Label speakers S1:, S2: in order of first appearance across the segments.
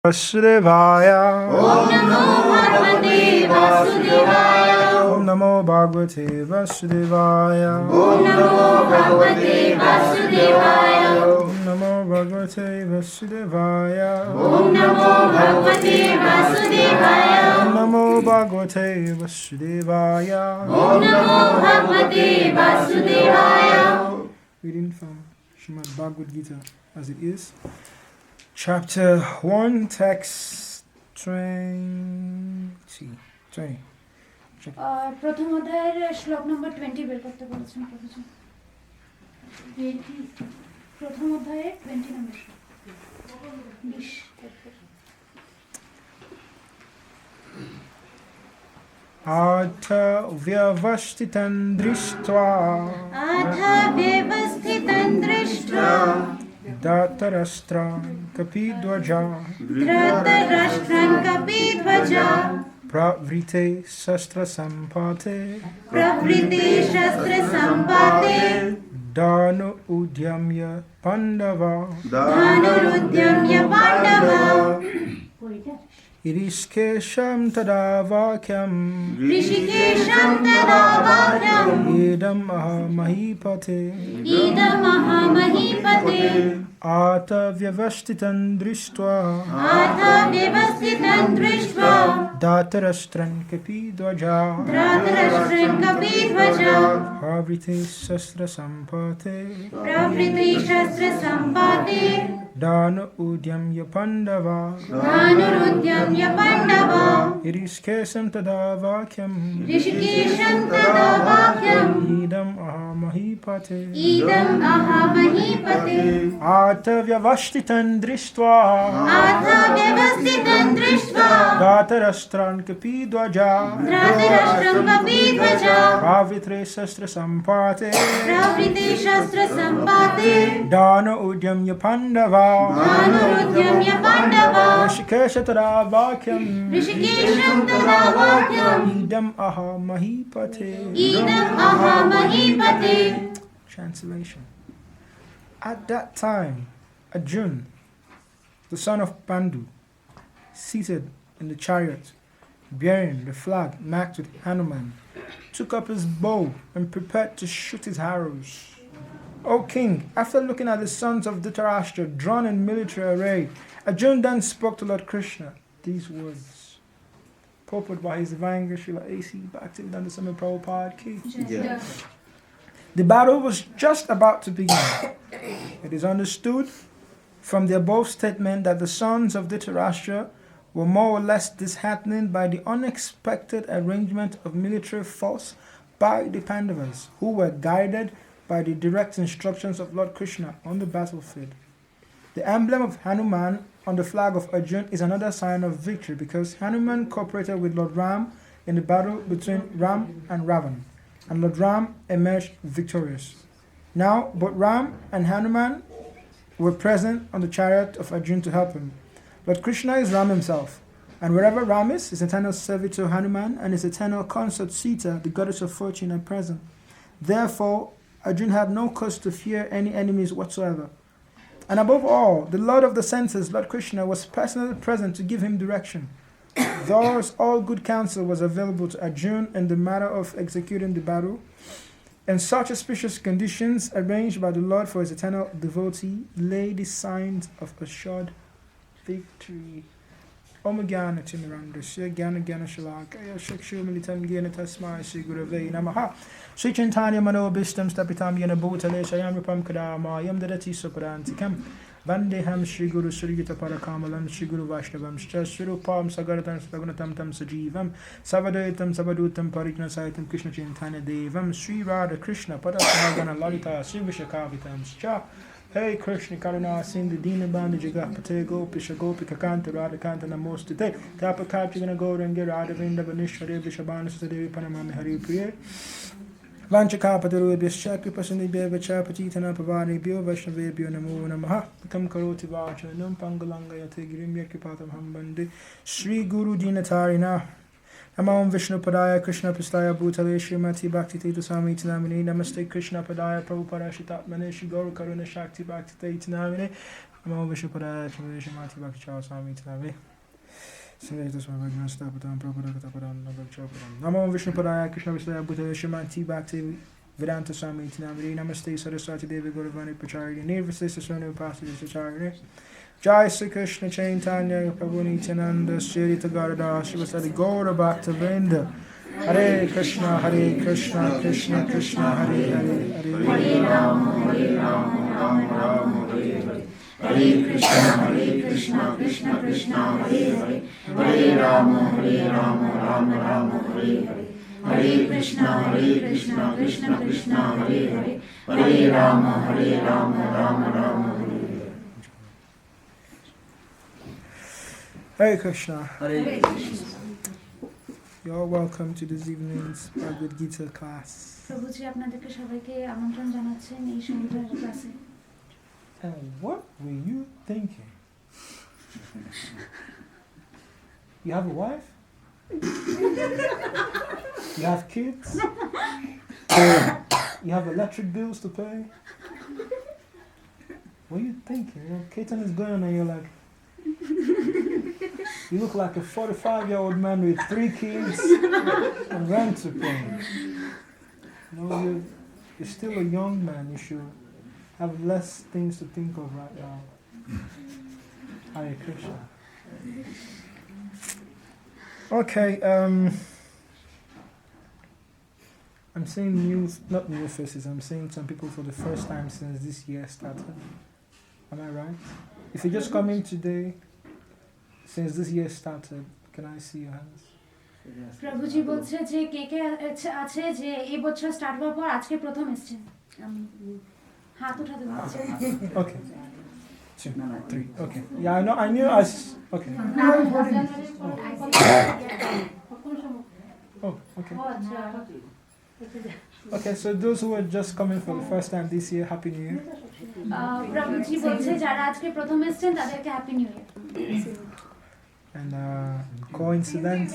S1: Vasudevaya.
S2: Om Namo Bhagavate Vasudevaya.
S1: Om Namo Bhagavate Vasudevaya.
S2: Om Namo Bhagavate Vasudevaya.
S1: Om Namo Bhagavate Vasudevaya.
S2: Om Namo Bhagavate Vasudevaya.
S1: Om Namo Bhagavate Vasudevaya.
S2: Om Namo Bhagavate Vasudevaya.
S1: Reading from Srimad Bhagavad Gita as it is. Chapter 1, text 20.
S3: প্রথম অধ্যায়ের শ্লোক নম্বর 20 বের করতে বলেছেন professor. প্রথম অধ্যায়ে 20 নম্বর শ্লোক 20
S1: Atha vyavasthitan drishtva Datarastran kapidvaja Pravrite sastra sampate Danu udyamya pandava Irishkesham tadavakyam Idam ahamahipate Ata vyavasthitan drishtva Datarastran kapidvaja Pravrite sastra sampate Danu udyamya pandava Irishkesham tadavakyam Idam ahamahipate Ata vyavasthitan drishtva Datarastran kapidvaja Pravrite sastra sampate Danu udyamya pandava Rishikesha tadavakyam Idam ahamahipate. Translation. At that time, Arjuna, the son of Pandu, seated in the chariot, bearing the flag marked with Hanuman, took up his bow and prepared to shoot his arrows. O king, after looking at the sons of Dhritarashtra drawn in military array, Arjuna then spoke to Lord Krishna these words. Purport by His Divine Grace Srila A.C. Bhaktivedanta Swami Prabhupada Ki. The battle was just about to begin. It is understood from the above statement that the sons of Dhritarashtra were more or less disheartened by the unexpected arrangement of military force by the Pandavas, who were guided by the direct instructions of Lord Krishna on the battlefield. The emblem of Hanuman on the flag of Arjuna is another sign of victory because Hanuman cooperated with Lord Ram in the battle between Ram and Ravan, and Lord Ram emerged victorious. Now, both Ram and Hanuman were present on the chariot of Arjuna to help him. Lord Krishna is Ram himself, and wherever Ram is, his eternal servitor Hanuman and his eternal consort Sita, the goddess of fortune, are present. Therefore, Arjuna had no cause to fear any enemies whatsoever. And above all, the Lord of the senses, Lord Krishna, was personally present to give him direction. Thus, all good counsel was available to Arjuna in the matter of executing the battle. In such auspicious conditions arranged by the Lord for his eternal devotee, lay the signs of assured victory. Om Gyana Timirandasya Gyana Gyana Shalakaya Shakshu Militam Gyana Tasmai Sri Gurave Namaha Sri Chintanya Manobistam Stapitam Yana Bhutale Shayam Rupam Kadama Yam Dadati Suparantikam Vandeham Sri Guru Sri Gita Parakamalam Sri Guru Vaishnavam Sri Rupam Sagaratan Sagunatam Tam Sajivam Savadaitam Savadutam Parigna Saitam Krishna Chintanya Devam Sri Radha Krishna Padasagana Lalita Sri Vishakavitam Scha Hey Krishna Karuna Sindhi Dina Bandi Jagapate Gopi Shagopi Kakanta Radha Kanta Namostite Tapakachigana Gorangi Radha Vinda Vanishwari Vishabana Susadevi Panamami Hari Priya Vanchakapataru Bishaki Pasani Bevachapatitana Pavani Bio Vaishnavi Bio Namo Namaha Tam Karoti Vacha Num Pangalanga Yate Girim Yakipatam Hambandi Sri Guru Dinatarina Namo Vishnu Padaya Krishna Pistaya Bhutale Srimati Bhakti Teta Swami Tinamini Namaste Krishna Padaya Prabhupada Shitatmane Shri Gauru Karuna Shakti Bhakti Teta Tinamini Namo Vishnu Padaya Shrimati Bhakti Chao Swami Tinavi. Sanjayata Swami Bhagwan Stapatam Prabhupada Katapadam Navachopadam. Namo Vishnu Padaya Krishna Vishnu Bhutaya Shrimati Bhakti Vedanta Swami Tinavi. Namaste Saraswati Devi Gauravani Pacharya. Nirvasista Swami Upasita Sacharya. Jai Sri Krishna Chaitanya Prabhu Nityananda Shri Tagarada Shivasadi Gaura Bhakta Vrinda. Hare Krishna Krishna Krishna Hare Hare
S2: Hare Rama Rama Rama Hare Hare. Hare Krishna Krishna Krishna Hare Hare. Hare Rama Rama Rama Hare Hare. Hare Krishna Krishna Krishna Hare Hare. Hare Rama Rama Rama Hare Hare.
S1: Hare Krishna.
S4: Hare Krishna.
S1: You're welcome to this evening's Bhagavad Gita class.
S3: প্রভুজি আপনাদেরকে সবাইকে আমন্ত্রণ জানাচ্ছেন এই সন্ধ্যার ক্লাসে।
S1: And what were you thinking? You have a wife? You have kids? You have electric bills to pay? What are you thinking? You know, Ketan is going and you're like, you look like a 45-year-old man with 3 kids and rent to pay. You know, you're still a young man. You should have less things to think of right now. Hare Krishna. Okay, I'm seeing not new faces, I'm seeing some people for the first time since this year started. Am I right? If you just come in today, since this year started, can I see your hands?
S3: প্রভুজি বলছে যে কে কে আছে যে এই বছর start হওয়ার পর আজকে প্রথম এসেছেন। হাত উঠাতে বলছে।
S1: Okay. 2, 3. Okay. Yeah, I knew okay. Oh, okay. Okay, so those who are just coming for the first time this year, Happy New Year.
S3: প্রভুজি বলছে যারা আজকে প্রথম এসেছেন তাদেরকে happy new year.
S1: And coincidence.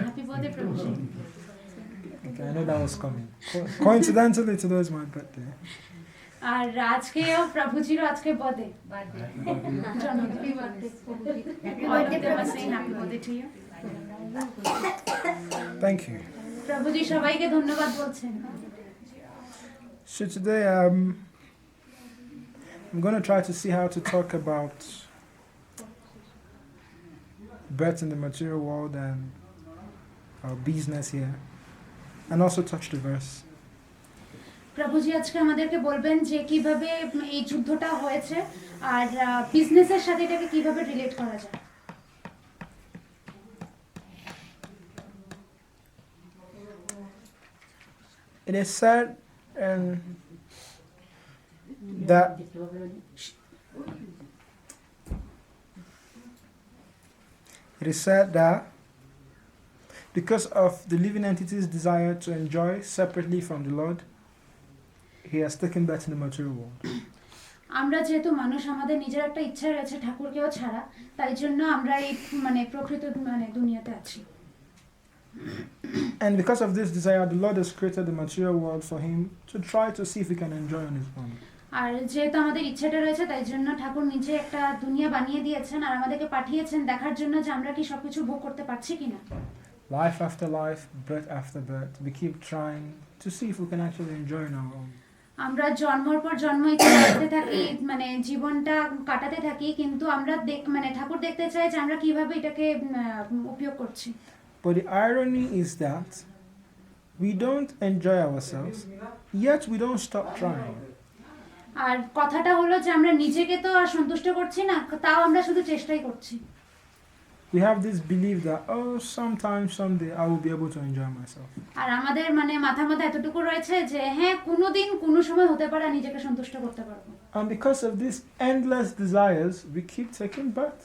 S3: Happy birthday Prabhuji.
S1: Okay, I know that was coming. Coincidentally, today is my birthday.
S3: আর আজকেও প্রভুজিরও আজকে birthday.
S1: Thank you.
S3: প্রভুজি সবাইকে ধন্যবাদ বলছেন।
S1: So today I'm going to try to see how to talk about birth in the material world and our business here, and also touch the verse.
S3: প্রভুজি আজকে আমাদেরকে বলবেন যে কিভাবে এই যুদ্ধটা হয়েছে আর বিজনেসের সাথে এটাকে কিভাবে রিলেট করা যায়।
S1: It is said that because of the living entity's desire to enjoy separately from the Lord, he has taken birth in the material world.
S3: আমরা যেহেতু মানুষ আমাদের নিজের একটা ইচ্ছা রয়েছে ঠাকুরকেও ছাড়া, তাই জন্য আমরা এই প্রকৃত দুনিয়াতে আছি।
S1: And because of this desire, the Lord has created the material world for him to try to see if he can enjoy on his own.
S3: আর যেহেতু আমাদের ইচ্ছাটা রয়েছে তাই জন্য ঠাকুর নিজে একটা দুনিয়া বানিয়ে দিয়েছেন আর আমাদেরকে পাঠিয়েছেন দেখার জন্য যে আমরা কি সবকিছু ভোগ করতে পারছি কিনা।
S1: Life after life, birth after birth, we keep trying to see if we can actually enjoy on our own.
S3: আমরা জন্মের পর জন্ম করতে থাকি, জীবনটা কাটাতে থাকি, কিন্তু আমরা ঠাকুর দেখতে চাই যে আমরা কিভাবে এটাকে উপয়োগ করছি।
S1: But the irony is that we don't enjoy ourselves, yet we don't stop trying.
S3: আর কথাটা হলো যে আমরা নিজেকে তো আর সন্তুষ্ট করছি না, তাও আমরা শুধু চেষ্টাই করছি।
S1: We have this belief that sometime, someday I will be able to enjoy myself.
S3: আর আমাদের মাথার মধ্যে এতটুকু রয়েছে যে হ্যাঁ কোনোদিন কোনো সময় হতে পারে নিজেকে সন্তুষ্ট করতে পারবো।
S1: And because of these endless desires, we keep taking birth.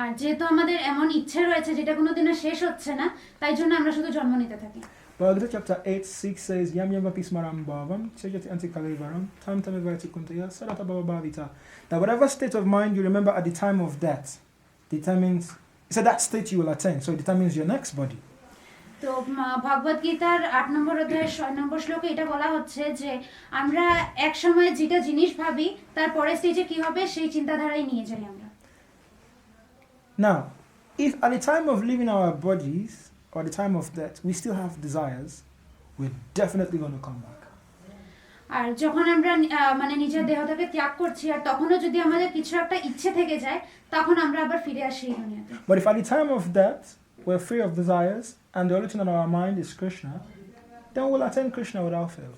S3: আর যেহেতু আমাদের এমন ইচ্ছে রয়েছে যেটা কোনোদিনও শেষ হচ্ছে না, তাই জন্য আমরা শুধু জন্ম নিতে থাকি।
S1: Bhagavad Gita chapter 8:6 says, Yam yam vapismaram bhavam, chejati antikalevaram, tam tam evati kuntaya, sarata bhava bhavita. That whatever state of mind you remember at the time of death determines, so that state you will attain, so it determines your next body.
S3: তো তো ভগবত গীতার 8 নম্বর অধ্যায়ের 6 নম্বর শ্লোকে এটা বলা হচ্ছে যে আমরা এক সময় যেটা জিনিস ভাবি তার পরের স্টেজে কি হবে সেই চিন্তাধারাই নিয়ে যাই আমরা।
S1: Now, if at the time of leaving our bodies or the time of death we still have desires, we're definitely going to come back.
S3: আর যখন আমরা মানে নিজের দেহটাকে ত্যাগ করছি আর তখনও যদি আমাদের কিছু একটা ইচ্ছে থেকে যায় তখন আমরা আবার ফিরে আসি এই দুনিয়াতে।
S1: But if at the time of death we're free of desires and the only thing on our mind is Krishna, then we'll attend Krishna without fail.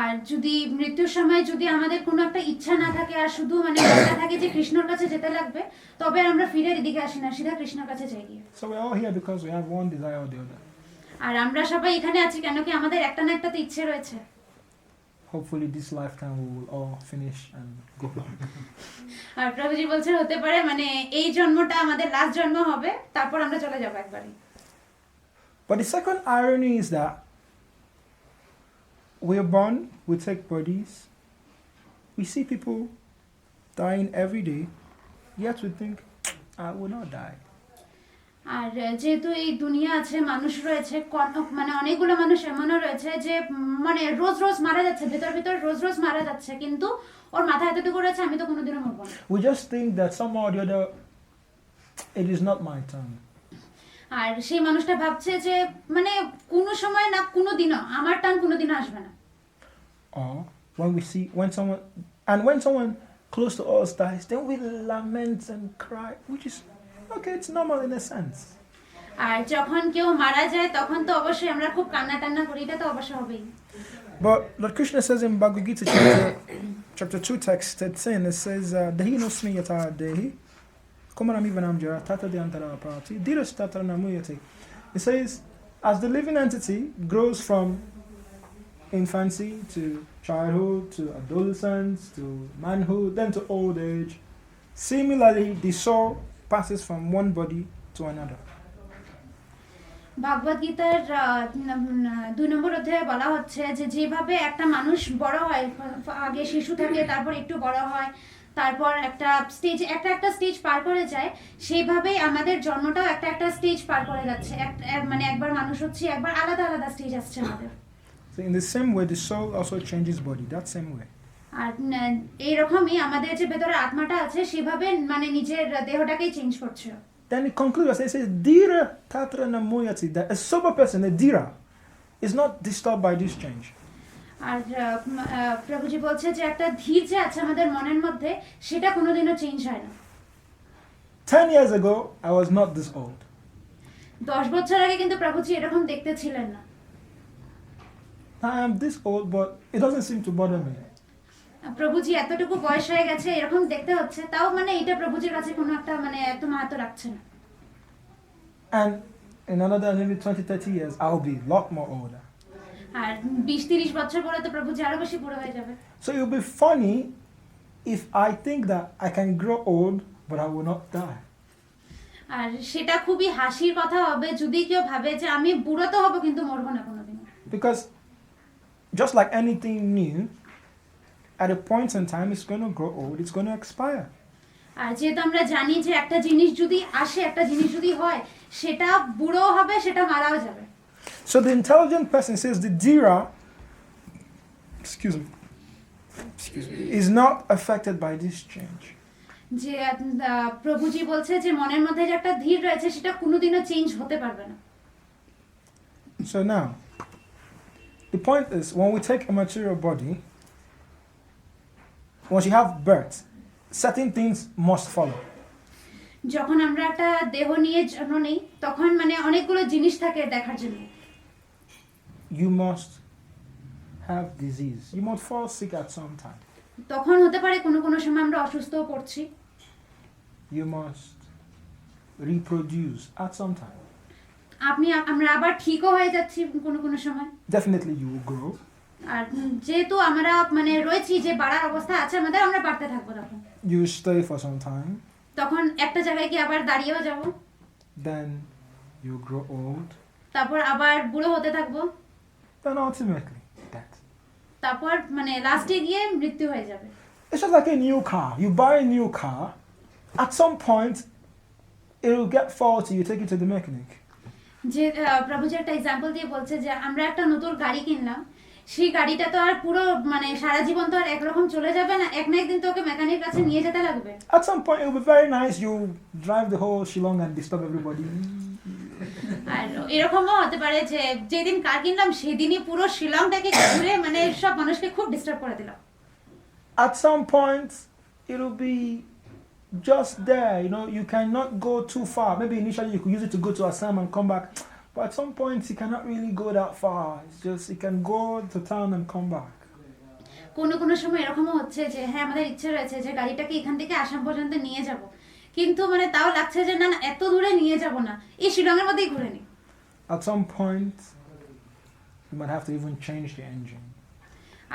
S3: আর যদি মৃত্যুর সময় যদি আমাদের কোনো একটা ইচ্ছা না থাকে আর শুধু মানে ইচ্ছা থাকে যে কৃষ্ণর কাছে যেতে লাগবে, তবে আমরা ফিরে এদিকে আসি না, সিধা কৃষ্ণর কাছে যাই গিয়ে।
S1: So we're all here because we have one desire or the other.
S3: আর আমরা সবাই এখানে আছি কেন কি আমাদের একটা না একটা তো ইচ্ছে রয়েছে।
S1: Hopefully this lifetime we will all finish and go back.
S3: আর প্রভুজি বলছেন হতে পারে মানে এই জন্মটা আমাদের লাস্ট জন্ম হবে, তারপর আমরা চলে যাব একবারই।
S1: But the second irony is that we are born, we take bodies, we see people dying every day, yet we think, I will not die.
S3: আর যেহেতু এই দুনিয়া আছে, মানুষ রয়েছে, মানে অনেকগুলো মানুষ এমনও রয়েছে যে মানে রোজ রোজ মারা যাচ্ছে, ভিতর রোজ রোজ মারা যাচ্ছে, কিন্তু ওর মাথায় এতটুকু রয়েছে আমি তো কোনোদিনও মরবো না।
S1: We just think that somehow or the other, it is not my turn.
S3: আর সেই মানুষটা ভাবছে যে মানে কোনো সময় না কোনো দিনও আমার টান কোনোদিনও আসবে না।
S1: Or when someone close to us dies, then we lament and cry, which is okay, it's normal in a sense.
S3: আর যখন কেউ মারা যায় তখন তো অবশ্যই আমরা খুব কান্না টান্না করি, এটা তো অবশ্যই হবেই।
S1: But Lord Krishna says in Bhagavad Gita chapter 2 text 10, it says, Dehi no smiyata dehi, kumaram ivanam jara, tata de antara prati, diras tatra namuyate. It says, as the living entity grows from infancy to childhood to adolescence to manhood, then to old age, similarly the soul passes from one body to another.
S3: ভগবত গীতার 2 নম্বর অধ্যায়ে বলা হচ্ছে যে যেভাবে একটা মানুষ বড় হয়, আগে শিশু থাকে, তারপর একটু বড় হয়, তারপর একটা স্টেজ পার করে যায়, সেইভাবেই আমাদের জন্মটাও একটা স্টেজ পার করে যাচ্ছে। মানে একবার মানুষ হচ্ছে, একবার আলাদা আলাদা স্টেজ আসছে আমাদের।
S1: So in the same way, the soul also changes body, that same way.
S3: আর এইরকমই আমাদের যে ভেতরে আত্মাটা আছে সেভাবে মানে নিজের দেহটাকেই চেঞ্জ করছে।
S1: Then it concludes, it says, Dira tatra namuyati, that a sober person, a dira, is not disturbed by this change.
S3: আর প্রভুজি বলছে যে একটা ধীর যে আছে আমাদের মনের মধ্যে, সেটা কোনোদিনও চেঞ্জ হয় না।
S1: 10 years ago, I was not this old.
S3: 10 বছর আগে কিন্তু প্রভুজি এরকম দেখতে ছিলেন না।
S1: I am this old, but it doesn't seem to bother me.
S3: প্রভুজি এতটুকু বয়স হয়ে গেছে, এরকম দেখতে হচ্ছে, তাও মানে এটা প্রভুজির কাছে কোনো একটা মানে এত মাহাত্ম রাখছে না।
S1: And in another maybe 20-30 years, I'll be a lot more older.
S3: আর 20-30 বছর পরে তো প্রভুজি আরো বেশি বুড়ো হয়ে যাবে।
S1: So it will be funny if I think that I can grow old, but I will not die.
S3: আর সেটা খুবই হাসির কথা হবে যদি কেউ ভাবে যে আমি বুড়ো তো হব কিন্তু মরবো না কোনোদিন।
S1: Because just like anything new, at a point in time, it's going to grow old, it's going to expire.
S3: আর যেহেতু আমরা জানি যে একটা জিনিস যদি আসে, একটা জিনিস যদি হয়, সেটা বুড়ো হবে, সেটা মারাও যাবে।
S1: So the intelligent person says the dira, excuse me, is not affected by this change.
S3: যে প্রভুজি বলছে যে মনের মধ্যে যে একটা ধীর রয়েছে সেটা কোনোদিনও চেঞ্জ হতে পারবে না।
S1: So now, the point is, when we take a material body, once you have birth, certain things must follow.
S3: যখন আমরা একটা দেহ নিয়ে জন্ম নেই, তখন মানে অনেকগুলো জিনিস থাকে দেখার জন্য।
S1: You must have disease. You must fall sick at some time.
S3: তখন হতে পারে কোনো সময় আমরা অসুস্থও পড়ছি।
S1: You must reproduce at some time.
S3: আমরা আবার ঠিকও হয়ে যাচ্ছি কোনো সময়।
S1: Definitely you will grow.
S3: আর যেহেতু আমরা মানে রয়েছি যে বাড়ার অবস্থা আছে আমাদের, আমরা বাড়তে থাকবো তখন।
S1: You will stay for some time.
S3: তখন একটা জায়গায় গিয়ে আবার দাঁড়িয়েও যাব।
S1: Then you grow old.
S3: তারপর আবার বুড়ো হতে থাকবো।
S1: Then ultimately death.
S3: তারপর মানে লাস্টে গিয়ে মৃত্যু হয়ে যাবে।
S1: It's just like a new car. You buy a new car. At some point, it will get faulty. You take it to the mechanic.
S3: যে প্রভু যে একটা এক্সাম্পল দিয়ে বলছে যে আমরা একটা নতুন গাড়ি কিনলাম, সেই গাড়িটা তো আর পুরো মানে সারা জীবন তো আর একরকম চলে যাবে না, এক না একদিন তো ওকে মেকানিক কাছে নিয়ে যেতে লাগবে।
S1: At some point, it will be very nice. You drive the whole Shillong and disturb everybody.
S3: আর এরকমও হতে পারে যে যেদিন কার কিনলাম সেদিনই পুরো শিলংটাকে ঘুরে মানে সব মানুষকে খুব ডিস্টার্ব করে দিলাম।
S1: At some point, it'll be just there. You know, you cannot go too far. Maybe initially you could use it to go to Assam and come back. But at some point, you cannot really go that far. It's just, you can go to town and come back.
S3: কোনো সময় এরকমও হচ্ছে যে হ্যাঁ আমাদের ইচ্ছে রয়েছে যে গাড়িটাকে এখান থেকে আসাম পর্যন্ত নিয়ে যাব, কিন্তু মানে তাও লাগছে যে না না এত দূরে নিয়ে যাব না, এই শিলংয়ের মধ্যেই ঘুরে নিই।
S1: At some point, you might have to even change the engine.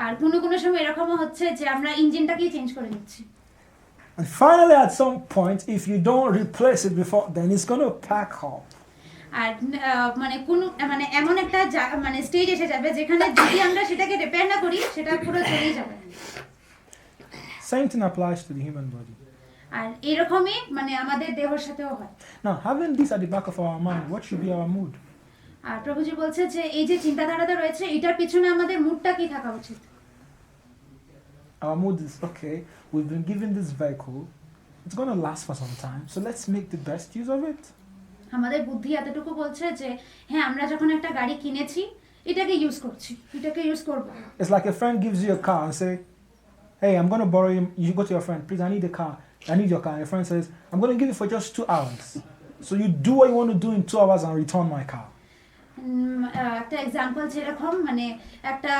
S3: আর কোনো সময় এরকমও হচ্ছে যে আমরা ইঞ্জিনটাকেই চেঞ্জ করে নিচ্ছি।
S1: And finally, at some point, if you don't replace it before then, it's going to pack up.
S3: আর মানে এমন একটা মানে স্টেজ এসে যাবে যেখানে যদি আমরা সেটাকে রিপেয়ার না করি সেটা পুরো চলেই যাবে।
S1: Same thing applies to the human body.
S3: আর এরকমই মানে আমাদের দেহের সাথেও হয়।
S1: Now, having this at the back of our mind, what should be our mood?
S3: আর প্রভুজি বলছে যে এই যে চিন্তাধারাটা রয়েছে এটার পিছনে আমাদের মুডটা কি থাকা উচিত?
S1: Our mood is, okay, we've been given this vehicle, it's going to last for some time, so let's make the best use of it.
S3: আমাদের বুদ্ধি এতটুকু বলছে যে হ্যাঁ আমরা যখন একটা গাড়ি কিনেছি এটাকে ইউজ করছি, এটাকে ইউজ করব।
S1: It's like a friend gives you a car and say, hey, I'm going to borrow you. You go to your friend, please, I need a car. I need your car. And your friend says, I'm going to give it for just 2 hours. So you do what you want to do in 2 hours and return my car.
S3: একটা example যেরকম মানে একটা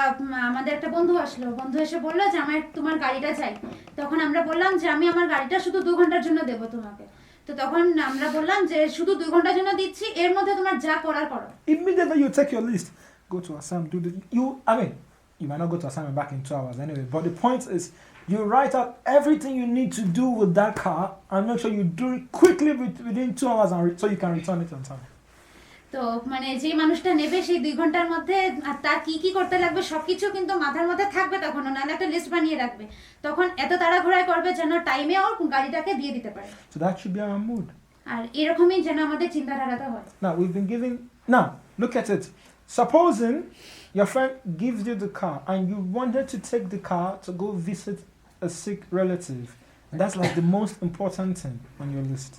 S3: আমাদের একটা বন্ধু আসলো, বন্ধু এসে বললো যে আমার তোমার গাড়িটা চাই। তখন আমরা বললাম যে আমি আমার গাড়িটা শুধু 2 ঘন্টার জন্য দেবো তোমাকে। তো তখন আমরা বললাম যে শুধু 2 ঘন্টার জন্য দিচ্ছি, এর মধ্যে তোমার যা করার করো।
S1: Immediately you take your list, go to Assam, do the, you might not go to Assam and back in 2 hours anyway, but the point is, you write out everything you need to do with that car and make sure you do it quickly within 2 hours so you can return it on time.
S3: তো মানে যে মানুষটা নেবে সেই 2 ঘন্টার মধ্যে তার কি করতে লাগবে সবকিছু কিন্তু মাথার মধ্যে থাকবে, তখন নাহলে একটা লিস্ট বানিয়ে রাখবে, তখন এত তাড়াহুড়াই করবে যেন টাইমে ওর গাড়িটাকে দিয়ে দিতে পারে।
S1: So that should be our mood.
S3: আর এরকমই যেন আমাদের চিন্তাধারাটা হয়।
S1: Now look at it. Supposing your friend gives you the car and you wanted to take the car to go visit a sick relative, and that's like the most important thing on your list.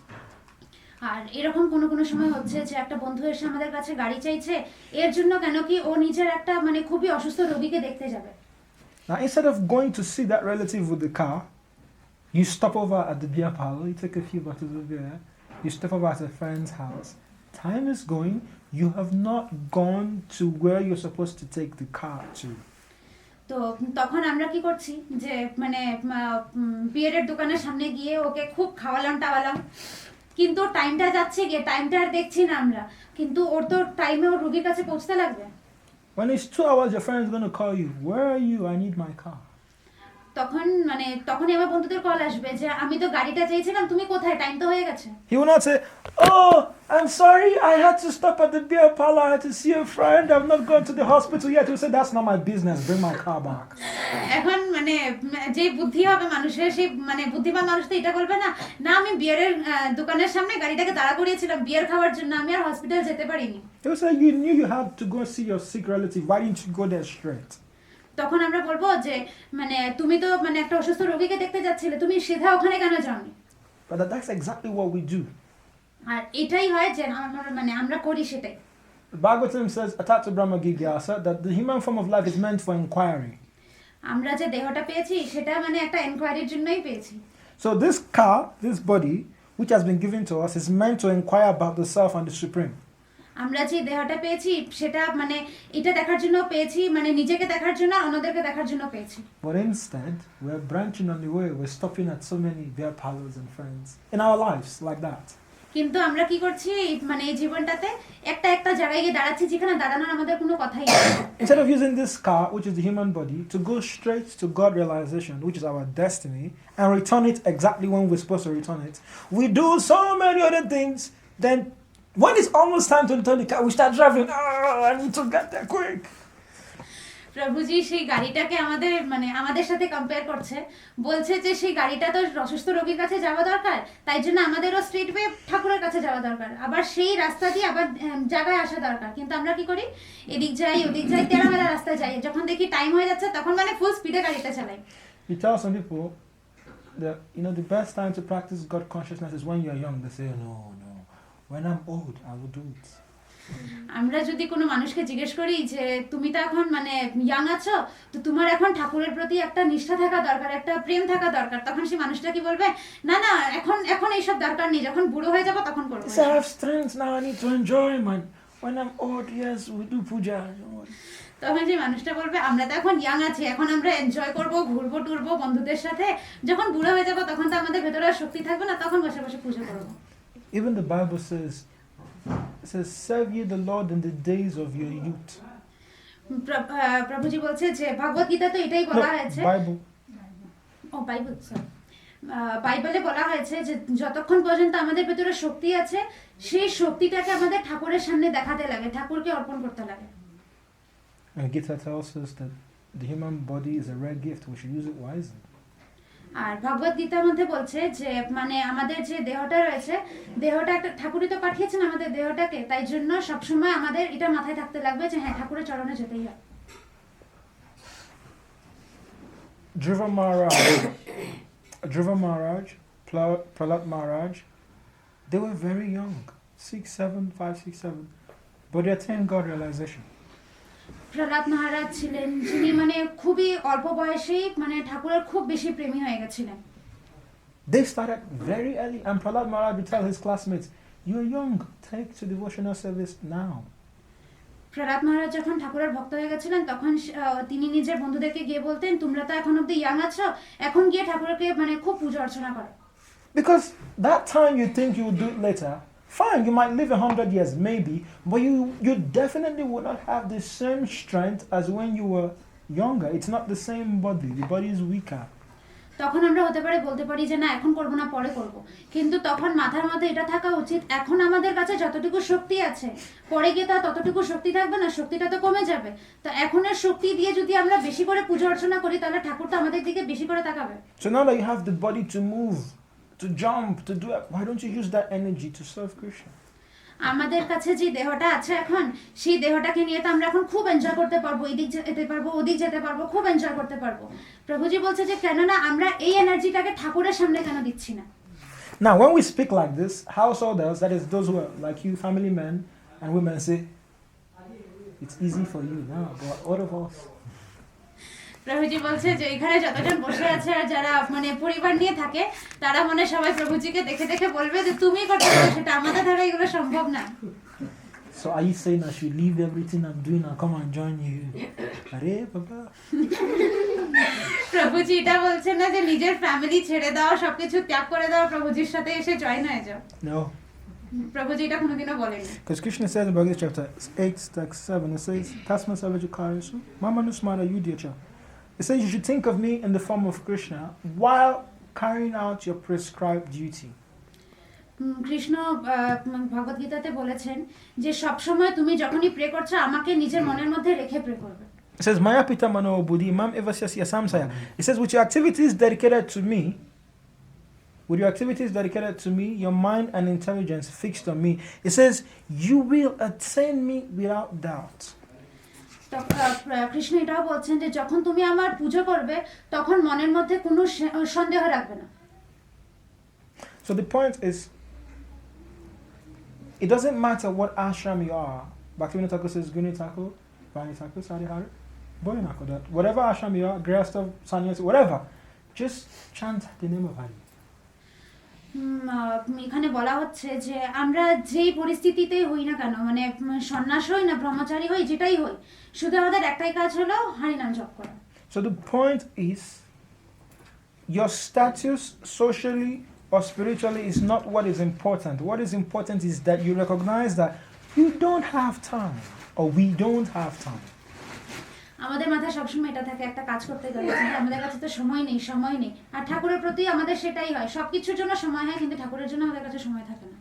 S3: আর এরকম কোনো সময় হচ্ছে যে একটা বন্ধু এসে আমাদের কাছে গাড়ি চাইছে, এর জন্য কেন কি ও নিজের একটা মানে খুবই অসুস্থ রোগীকে দেখতে যাবে।
S1: Now instead of going to see that relative with the car, you stop over at the beer parlor, you take a few bottles of beer, you step over at a friend's house. Time is going, you have not gone to where you're supposed to take the car to.
S3: তো তখন আমরা কি করছি যে মানে বিয়ারের দোকানের সামনে গিয়ে ওকে খুব খাওয়ালাম টাওয়ালাম, কিন্তু টাইমটা যাচ্ছে গিয়ে টাইমটা আর দেখছি না আমরা, কিন্তু ওর তো টাইমে ওর রোগীর কাছে পৌঁছতে লাগবে।
S1: When it's 2 hours, your friend is going to call you, where are you? I need my car.
S3: তখনই আমার বন্ধুদের কল আসবে যে আমি তো গাড়িটা চাইছিলাম, তুমি কোথায়, টাইম তো হয়ে গেছে।
S1: He will not say, oh, I'm sorry, I had to stop at the beer parlor, I had to see a friend, I've not gone to the hospital yet. He will say, that's not my business, bring my car back.
S3: এখন মানে যে বুদ্ধি হবে মানুষের, সেই মানে বুদ্ধিমান মানুষ তো এটা বলবে না, না আমি বিয়ারের দোকানের সামনে গাড়িটাকে দাঁড়া করিয়েছিলাম বিয়ার খাওয়ার জন্য, আমি আর হসপিটাল যেতে পারিনি।
S1: He will say, you knew you had to go see your sick relative, why didn't you go there straight?
S3: তখন আমরা বলবো যে মানে তুমি তো মানে একটা অসুস্থ রোগীকে দেখতে যাচ্ছিলে, তুমি সিধা ওখানে কেন যাওনি?
S1: But that's exactly what we do.
S3: আর এটাই হয় যে মানে আমরা করি সেটাই।
S1: Bhagavatam says, Atata Brahma Gigyasa, that the human form of life is meant for inquiry.
S3: আমরা যে দেহটা পেয়েছি সেটা মানে একটা এনকোয়ারির জন্যই পেয়েছি।
S1: So this car, this body, which has been given to us, is meant to inquire about the self and the supreme.
S3: আমরা যে দেহটা পেয়েছি সেটা মানে এটা দেখার জন্য পেয়েছি, মানে নিজেকে দেখার জন্য আর অন্যদেরকে দেখার জন্য পেয়েছি।
S1: But instead, we're branching on the way, we're stopping at so many beer parlors and friends in our lives like that.
S3: কিন্তু আমরা কি করছি মানে এই জীবনটাতে একটা জায়গায় গিয়ে দাঁড়াচ্ছি যেখানে দাঁড়ানোর আমাদের কোনো কথাই নেই।
S1: Instead of using this car, which is the human body, to go straight to God realization, which is our destiny, and return it exactly when we're supposed to return it, we do so many other things. Then when it's almost time to return the car, we start driving. I need to get there quick.
S3: প্রভুজি সেই গাড়িটাকে আমাদের মানে আমাদের সাথে compare করছে, বলছে যে সেই গাড়িটা তো অসুস্থ রোগীর কাছে যাওয়া দরকার, তাই জন্য আমাদেরও স্ট্রেট ওয়ে ঠাকুরের কাছে যাওয়া দরকার, আবার সেই রাস্তা দিয়ে আবার জায়গায় আসা দরকার। কিন্তু আমরা কি করি, এদিক যাই ওদিক যাই, তেরা মেরা রাস্তায় যাই, যখন দেখি টাইম হয়ে যাচ্ছে তখন মানে ফুল স্পিডে গাড়িটা চালাই।
S1: You tell some people that, you know, the best time to practice God consciousness is when you're young. They say, no, when I'm old, I will do it.
S3: আমরা যদি কোনো মানুষকে জিজ্ঞেস করি যে তুমি তো এখন মানে ইয়াং আছো, তো তোমার এখন ঠাকুরের প্রতি একটা নিষ্ঠা থাকা দরকার, একটা প্রেম থাকা দরকার, তখন সেই মানুষটা কি বলবে, না না এখন এইসব দরকার নেই, যখন বুড়ো হয়ে যাবো তখন করবো।
S1: I have strength now, I need to enjoy, man. When I'm old, yes, we do puja.
S3: তখন সেই মানুষটা বলবে, আমরা তো এখন ইয়াং আছি, এখন আমরা এনজয় করবো, ঘুরবো টুরবো বন্ধুদের সাথে, যখন বুড়ো হয়ে যাবো তখন তো আমাদের ভেতরে আর শক্তি থাকবে না, তখন বসে বসে পুজো করবো।
S1: Even the Bible says, it says, serve ye the Lord in the days of your youth.
S3: প্রভুজি বলছে যে ভগবত গীতা তো এটাই বলা হয়েছে,
S1: Bible.
S3: ও বাইবেল, সরি, বাইবেলে বলা হয়েছে যে যতক্ষণ পর্যন্ত আমাদের ভেতরে শক্তি আছে, সেই শক্তিটাকে আমাদের ঠাকুরের সামনে দেখাতে লাগে, ঠাকুরকে অর্পণ করতে লাগে।
S1: And Gita tells us that the human body is a rare gift, we should use it wisely.
S3: আর ভগবত গীতার মধ্যে বলছে যে মানে আমাদের যে দেহটা রয়েছে, দেহটা একটা ঠাকুরই তো পাঠিয়েছেন আমাদের দেহটাকে, তাই জন্য সবসময় আমাদের এটা মাথায় থাকতে লাগবে যে হ্যাঁ ঠাকুরের চরণে যেতেই হয়।
S1: Dhruva Maharaj, Prahlad Maharaj, they were very young, 6, 7, 5, 6, 7, but they attained God realization.
S3: Prahlad মহারাজ ছিলেন যিনি মানে খুবই অল্প বয়সেই মানে ঠাকুরের খুব বেশি প্রেমী হয়ে গেছিলেন।
S1: They started very early, and Prahlad Maharaj would tell his classmates, "You're young, take to devotional service now."
S3: Prahlad মহারাজ যখন ঠাকুরের ভক্ত হয়ে গেছিলেন তখন তিনি নিজের বন্ধুদেরকে গিয়ে বলতেন, তোমরা তো এখন অব্দি ইয়াং আছো, এখন গিয়ে ঠাকুরকে মানে খুব পূজা অর্চনা করো।
S1: Because that time you think you will do it later, fine, you might live 100 years, maybe, but you definitely will not have the same strength as when you were younger. It's not the same body. The body is weaker.
S3: তখন আমরা হতে পারে বলতে পারি যে না এখন করবো না, পরে করব, কিন্তু তখন মাথার মধ্যে এটা থাকা উচিত, এখন আমাদের কাছে যতটুকু শক্তি আছে, পরে গিয়ে তা ততটুকু শক্তি থাকবে না, শক্তিটা তো কমে যাবে। তো এখনের শক্তি দিয়ে যদি আমরা বেশি করে পূজা অর্চনা করি, তাহলে ঠাকুর তো আমাদের দিকে বেশি করে তাকাবে।
S1: So now that you have the body to move, to jump, to do it, why don't you use that energy to serve Krishna?
S3: আমাদের কাছে যে দেহটা আছে এখন, সেই দেহটাকে নিয়ে তো আমরা এখন খুব এনজয় করতে পারবো, এদিক যেতে পারবো ওদিক যেতে পারবো, খুব এনজয় করতে পারবো। প্রভুজি বলছে যে কেন না আমরা এই এনার্জিটাকে ঠাকুরের সামনে কেন দিচ্ছি না।
S1: Now when we speak like this, householders, that is those who are like you, family men and women, say, it's easy for you now, but what of us?
S3: প্রভুজি বলছে যে এখানে যতজন বসে আছে আর যারা মানে পরিবার নিয়ে থাকে, তারা মনে সবাই প্রভুজিকে দেখে দেখে বলবে যে তুমি করতে পারো সেটা, আমাদের দ্বারা এগুলো সম্ভব না।
S1: So are you saying I should leave everything I'm doing and come and join you? Arey baba.
S3: প্রভুজি এটা বলছে না যে নিজের ফ্যামিলি ছেড়ে দাও, সবকিছু ত্যাগ করে দাও, প্রভুজির সাথে এসে জয়েন হয়ে যাও।
S1: No.
S3: প্রভুজি এটা কোনোদিনও বলেনি।
S1: Because Krishna says in Bhagavad chapter 8, text 7, it says, Tasma Savajikarisu, Mama Nusmara Yudyacha. It says you should think of me in the form of Krishna while carrying out your prescribed duty.
S3: Krishna ভগবত গীতাতে বলেছেন যে সব সময় তুমি যখনই pray করছো আমাকে নিজের মনের মধ্যে রেখে প্রে করবে।
S1: It says Maya Pita Mano Buddhi Mam Evasyasya Samsaya. It says with your activities dedicated to me, your mind and intelligence fixed on me, it says you will attain me without doubt.
S3: Krishna এটাও বলছেন যে যখন তুমি আমার পূজা করবে তখন মনের মধ্যে কোনো সন্দেহ রাখবে না।
S1: So the point is, it doesn't matter what ashram you are. Bhaktivinoda Thakur says Guni Thakur, Vani Thakur, Sarihari, Boy Thakur, that whatever ashram you are, Grihastha, Sannyasi, whatever, just chant the name of Hari.
S3: এখানে বলা হচ্ছে যে আমরা যেই পরিস্থিতিতেই হই না কেন, মানে সন্ন্যাস হই না ব্রহ্মচারী হই, যেটাই হই, শুধু আমাদের একটাই কাজ হলো হরিনাম জপ করা।
S1: So the point is, your status socially or spiritually is not what is important. What is important is that you recognize that you don't have time, or we don't have time.
S3: আমাদের মাথায় সবসময় এটা থাকে একটা কাজ করতে গেলে যে আমাদের কাছে তো সময় নেই, আর ঠাকুরের প্রতি আমাদের সেটাই হয়, সবকিছুর জন্য সময় হয় কিন্তু ঠাকুরের জন্য আমাদের কাছে সময় থাকে না।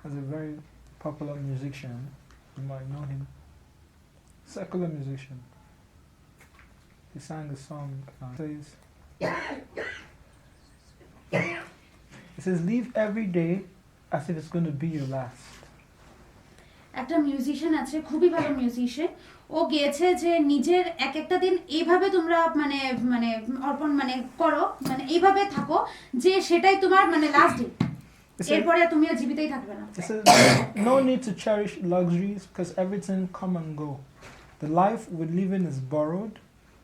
S1: As a very popular musician, you might know him, secular musician. He sang a song. It says, "Live every day as if it's going to be your last."
S3: একটা মিউজিশিয়ান আছে, খুবই ভালো মিউজিশিয়ান, ও গেয়েছে যে নিজের এক একটা দিন এইভাবে তোমরা মানে মানে অর্পণ মানে করো, মানে এইভাবে থাকো যে সেটাই তোমার মানে লাস্ট ডে, এরপরে তুমি আর জীবিতই থাকবে না।
S1: It says, "No need to cherish luxuries because everything come and go. The life we live in is borrowed.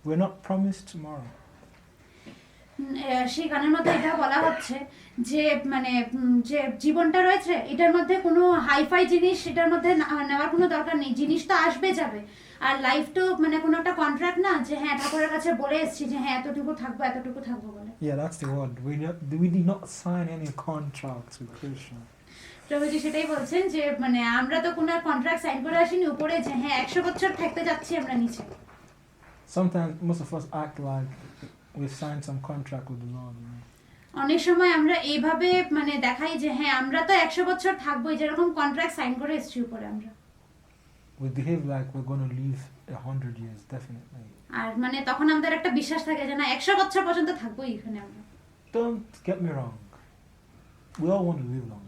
S1: We're not promised tomorrow."
S3: সেই গানের মধ্যে এটা বলা হচ্ছে যে মানে যে জীবনটা রয়েছে এটার মধ্যে কোনো হাইফাই জিনিস এটার মধ্যে নেওয়ার কোনো দরকার নেই, জিনিস তো আসবে যাবে, আর লাইফ তো মানে কোনো একটা কন্ট্রাক্ট না যে হ্যাঁ ঠাকুরের কাছে বলে এসেছি যে হ্যাঁ এতটুকু থাকবো বলে।
S1: Yeah, that's the word. We did not sign any contracts with Krishna.
S3: প্রভুজি সেটাই বলছেন যে মানে আমরা তো কোনো কন্ট্রাক্ট সাইন করে আসিনি উপরে যে হ্যাঁ 100 বছর থাকতে যাচ্ছি আমরা নিচে।
S1: Sometimes most of us act like we signed some contract with the Lord.
S3: অনেক সময় আমরা এইভাবে মানে দেখাই যে হ্যাঁ আমরা তো 100 বছর থাকবোই, যেরকম কন্ট্রাক্ট সাইন করে এসেছি উপরে আমরা।
S1: We behave like we're going to live 100 years, definitely.
S3: আর মানে তখন আমাদের একটা বিশ্বাস থাকে যে না 100 বছর পর্যন্ত থাকবোই এখানে আমরা।
S1: Don't get me wrong. We all want to live long.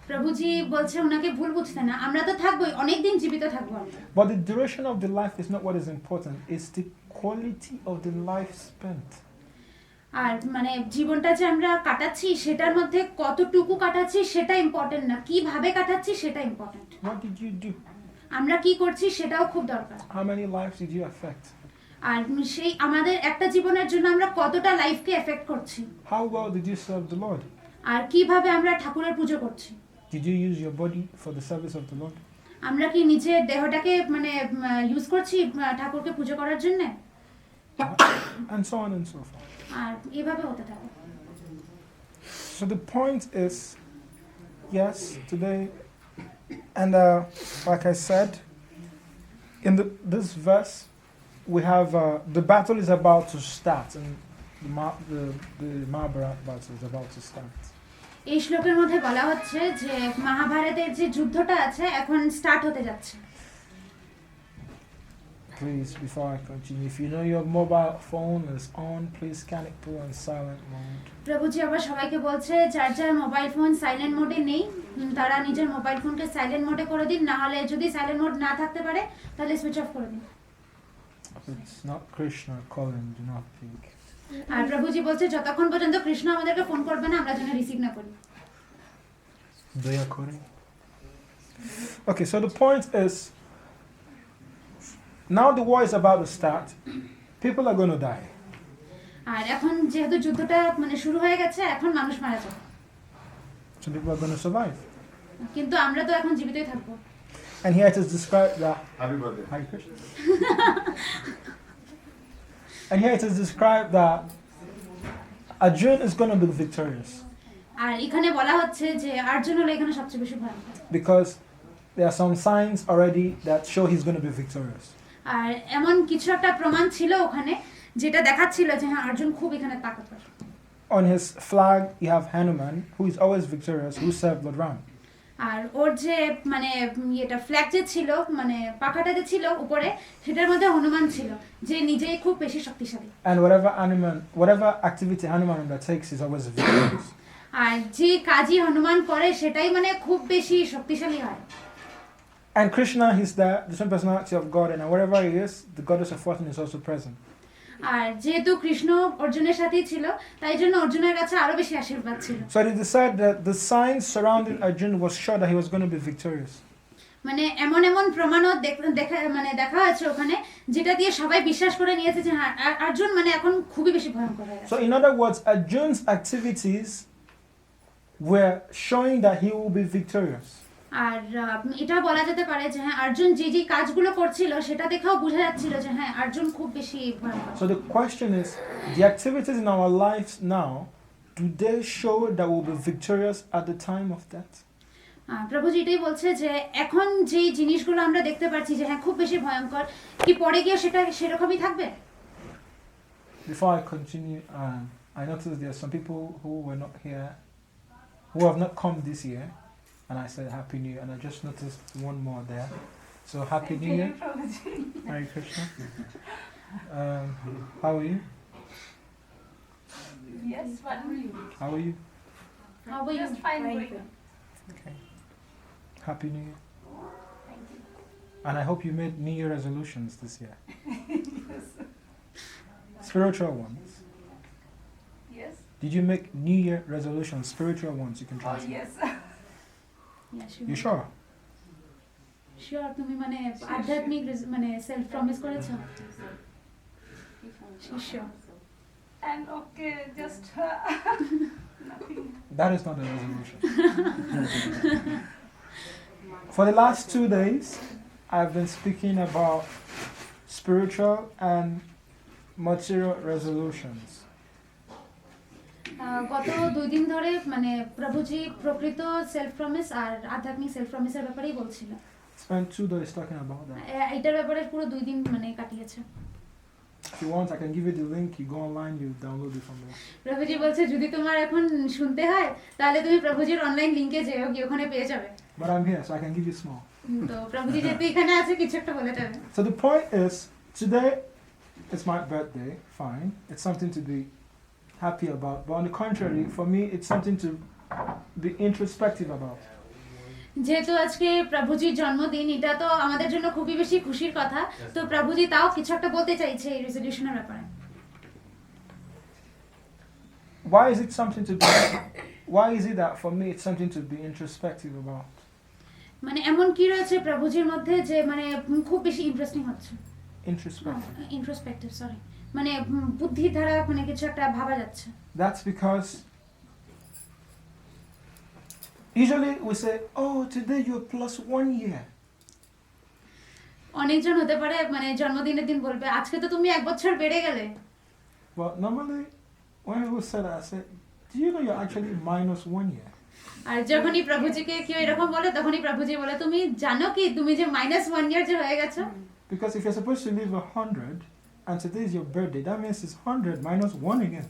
S3: প্রভুজি বলছে ওনাকে ভুল বুঝতে না, আমরা তো থাকবোই, অনেক দিন জীবিত থাকবো আমরা।
S1: But the duration of the life is not what is important. It's the quality of the life spent.
S3: আর মানে জীবনটা যে আমরা কাটাচ্ছি সেটার মধ্যে কতটুকু কাটাচ্ছি সেটা ইম্পর্টেন্ট না, কিভাবে কাটাচ্ছি সেটা important.
S1: What did you do?
S3: আমরা কি করছি সেটাও খুব দরকার।
S1: How many lives did you affect?
S3: আর সেই আমাদের একটা জীবনের জন্য আমরা কতটা লাইফকে এফেক্ট করছি।
S1: How well did you serve the Lord?
S3: আর কিভাবে আমরা ঠাকুরের পুজো করছি।
S1: Did you use your body for the service of the Lord?
S3: আমরা কি নিজের দেহটাকে মানে ইউজ করছি ঠাকুরকে পুজো করার জন্য?
S1: And so on and so forth.
S3: আর এইভাবে হতে থাকে।
S1: So the point is, yes, today, and like I said, in this verse, we have the battle is about to start, and the Mahabharata battle is about to start.
S3: এই শ্লোকের মধ্যে বলা হচ্ছে যে মহাভারতের যে যুদ্ধটা আছে এখন স্টার্ট হতে যাচ্ছে।
S1: Please, before I continue, if you know your mobile phone is on, please can it put on silent mode.
S3: প্রভুজি আবার সবাইকে বলছে যার যার মোবাইল ফোন সাইলেন্ট মোডে নেই তারা নিজের মোবাইল ফোনকে সাইলেন্ট মোডে করে দিন, না হলে যদি সাইলেন্ট মোড না থাকতে পারে তাহলে সুইচ অফ করে দিন।
S1: It's not Krishna calling, do not pick.
S3: আর প্রভুজি বলছে যতক্ষণ পর্যন্ত কৃষ্ণ আমাদেরকে ফোন করবে না আমরা যেন রিসিভ না করি।
S1: Daya Kore. Okay, so the point is, now the war is about to start. People are going to die.
S3: আর এখন যেহেতু যুদ্ধটা মানে শুরু হয়ে গেছে এখন মানুষ মারা যাবে।
S1: Some people are going to survive.
S3: কিন্তু আমরা তো এখন জীবিতই থাকবো।
S1: And here it is described that.
S2: Happy birthday.
S1: Hare Krishna. And here it is described that Arjun is going to be victorious.
S3: আর এখানে বলা হচ্ছে যে অর্জুন হলো এখানে সবচেয়ে বেশি ভয়ঙ্কর।
S1: Because there are some signs already that show he's going to be victorious.
S3: আর এমন কিছু একটা প্রমাণ ছিল ওখানে যেটা দেখাচ্ছিল যে হ্যাঁ অর্জুন খুব এখানে তাকতবর।
S1: On his flag, you have Hanuman, who is always victorious, who served Lord Ram.
S3: আর ওর যে মানে এটা ফ্ল্যাগ যে ছিল মানে পাখাটা যে ছিল উপরে সেটার মধ্যে হনুমান ছিল যে নিজেই খুব বেশি শক্তিশালী।
S1: And whatever activity Hanuman undertakes is always victorious.
S3: আর যে কাজই হনুমান করে সেটাই মানে খুব বেশি শক্তিশালী হয়।
S1: And Krishna, he's the same personality of God, and wherever he is, the goddess of fortune is also present.
S3: আর যেহেতু কৃষ্ণ অর্জুনের সাথেই ছিল তাই জন্য অর্জুনের কাছে আরো বেশি আশীর্বাদ ছিল।
S1: So they decided that the signs surrounding Arjun was sure that he was going to be victorious.
S3: মানে এমন এমন প্রমাণও দেখা আছে ওখানে যেটা দিয়ে সবাই বিশ্বাস করে নিয়েছে যে হ্যাঁ অর্জুন মানে এখন খুবই বেশি ভয়ঙ্কর হয়ে গেছে।
S1: So in other words, Arjun's activities were showing that he will be victorious.
S3: আর এটা বলা যেতে পারে যে হ্যাঁ অর্জুন যে যে কাজগুলো করছিল সেটা দেখেও বোঝা যাচ্ছিল যে হ্যাঁ অর্জুন খুব বেশি ভয়ঙ্কর।
S1: So the question is, the activities in our lives now, do they show that we'll be victorious at the time of death?
S3: প্রভুজি এটাই বলছে যে এখন যে জিনিসগুলো আমরা দেখতে পাচ্ছি যে হ্যাঁ খুব বেশি ভয়ঙ্কর, কি পরে গিয়ে সেটা সেরকমই থাকবে?
S1: Before I continue, I noticed there are some people who were not here, who have not come this year, and I said Happy New Year, and I just noticed one more there. So Happy New Year. Hare Krishna. How are you?
S2: Yes, what are you?
S1: How are you?
S3: How are you?
S2: Just fine, going.
S1: Okay. Happy New Year.
S2: Thank you.
S1: And I hope you made New Year resolutions this year.
S2: Yes.
S1: Spiritual ones.
S2: Yes.
S1: Did you make New Year resolutions? Spiritual ones you can
S2: Oh,
S1: translate.
S2: yes.
S3: Yeah,
S1: You sure?
S3: Sure, তুমি মানে আধ্যাত্মিক মানে self promise করেছো? Sure.
S2: And okay, just nothing.
S1: That is not a resolution. For the last 2 days, I've been speaking about spiritual and material resolutions.
S3: গত 2 দিন ধরে মানে প্রভুজি প্রকৃত সেলফ প্রমিস আর আধ্যাত্মিক সেলফ প্রমিসের ব্যাপারেই বলছিল।
S1: Spent 2 days talking about that.
S3: এইটার ব্যাপারে পুরো 2 দিন মানে কাটিয়েছে।
S1: If you want, I can give you the link. You go online, you download it from there.
S3: প্রভুজি বলছে যদি তোমার এখন শুনতে হয় তাহলে তুমি প্রভুজির অনলাইন লিংকে যেও, গিয়ে ওখানে পেয়ে যাবে।
S1: But I'm here, so I can give you small.
S3: তো প্রভুজি যেহেতু এখানে আছে কিছু একটা বলে দেবে।
S1: So the point is, today is my birthday. Fine, it's something to be happy about. But on the contrary, for me, it's something to be introspective about.
S3: যেহেতু আজকে প্রভুজির জন্মদিন, এটা তো আমাদের জন্য খুবই বেশি খুশির কথা। তো প্রভুজি তাও কিছু একটা বলতে চাইছে এই রেজলিউশনের ব্যাপারে।
S1: Why is it something to be? Why is it that for me it's something to be introspective about?
S3: মানে এমন কি রয়েছে প্রভুজির মধ্যে যে মানে খুব বেশি ইন্টারেস্টিং হচ্ছে?
S1: Introspective.
S3: ইন্ট্রোস্পেক্টিভ, সরি, মানে বুদ্ধি দ্বারা মানে কিছু একটা ভাবা যাচ্ছে।
S1: That's because usually we say, "Oh, today you're +1 year."
S3: অনেকজন হতে পারে মানে জন্মদিনের দিন বলবে আজকে তো তুমি 1 বছর বেড়ে গেলে।
S1: But normally, when people say that, I say, "Do you know you're actually -1 year?"
S3: আর যখনই প্রভুজিকে কেউ এরকম বলে তখনই প্রভুজি বলে তুমি জানো কি তুমি যে -1 ইয়ার যে হয়ে গেছো?
S1: Because if you're supposed to live 100 and today is your birthday, that means it's 100 minus 1 again.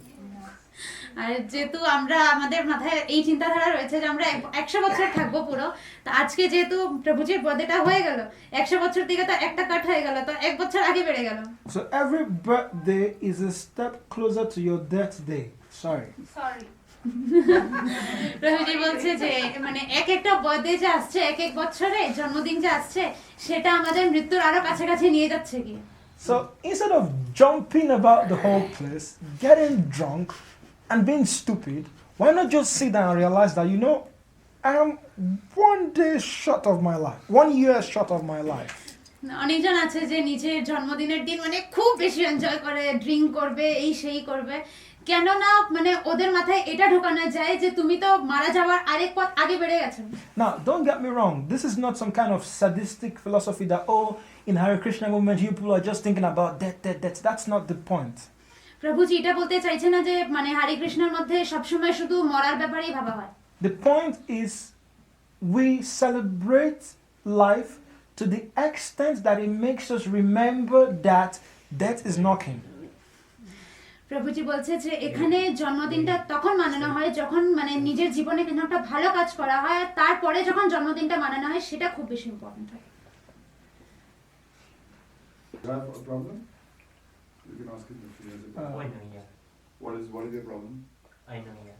S3: আর যেহেতু আমরা আমাদের মাথায় এই চিন্তাধারা রয়েছে যে আমরা 100 বছর থাকবো পুরো, তো আজকে যেহেতু প্রভুজির বার্থডেটা হয়ে গেল 100 বছর থেকে তো একটা কাট হয়ে গেল, তো 1 বছর আগে বেড়ে গেল।
S1: So every birthday is a step closer to your death day. Sorry.
S2: Sorry.
S3: প্রভুজি বলছে যে মানে একটা বার্থডে যে আসছে এক বছরে জন্মদিন যে আসছে সেটা আমাদের মৃত্যুর আরো কাছাকাছি নিয়ে যাচ্ছে কি।
S1: So instead of jumping about the whole place, getting drunk and being stupid, why not just sit down and realize that, you know, I am 1 day short of my life, 1 year short of my life.
S3: অনেকজন আছে যে নিজের জন্মদিনের দিন মানে খুব বেশি enjoy করে, ড্রিঙ্ক করবে, এই সেই করবে, কেন না মানে ওদের মাথায় এটা ঢোকানো যায় যে তুমি তো মারা যাওয়ার আরেক পথ আগে বেড়ে গেছো।
S1: Now, don't get me wrong. This is not some kind of sadistic philosophy that, oh, in Hare Krishna movement, you people are just thinking about death. That's not the point.
S3: প্রভুজি এটা বলতে চাইছে না যে মানে হরে কৃষ্ণের মধ্যে সবসময় শুধু মরার ব্যাপারেই ভাবা হয়।
S1: The point is, we celebrate life to the extent that it makes us remember that death is knocking.
S3: প্রভুজি বলছে যে এখানে জন্মদিনটা তখন মানানো হয় যখন মানে নিজের জীবনে কোনো একটা ভালো কাজ করা হয়, আর তারপরে যখন জন্মদিনটা মানানো হয় সেটা খুব বেশি ইম্পর্টেন্ট হয়।
S4: You have a problem? You can ask him if he has a problem.
S5: I know, yeah.
S4: What is your problem?
S5: I know, yeah.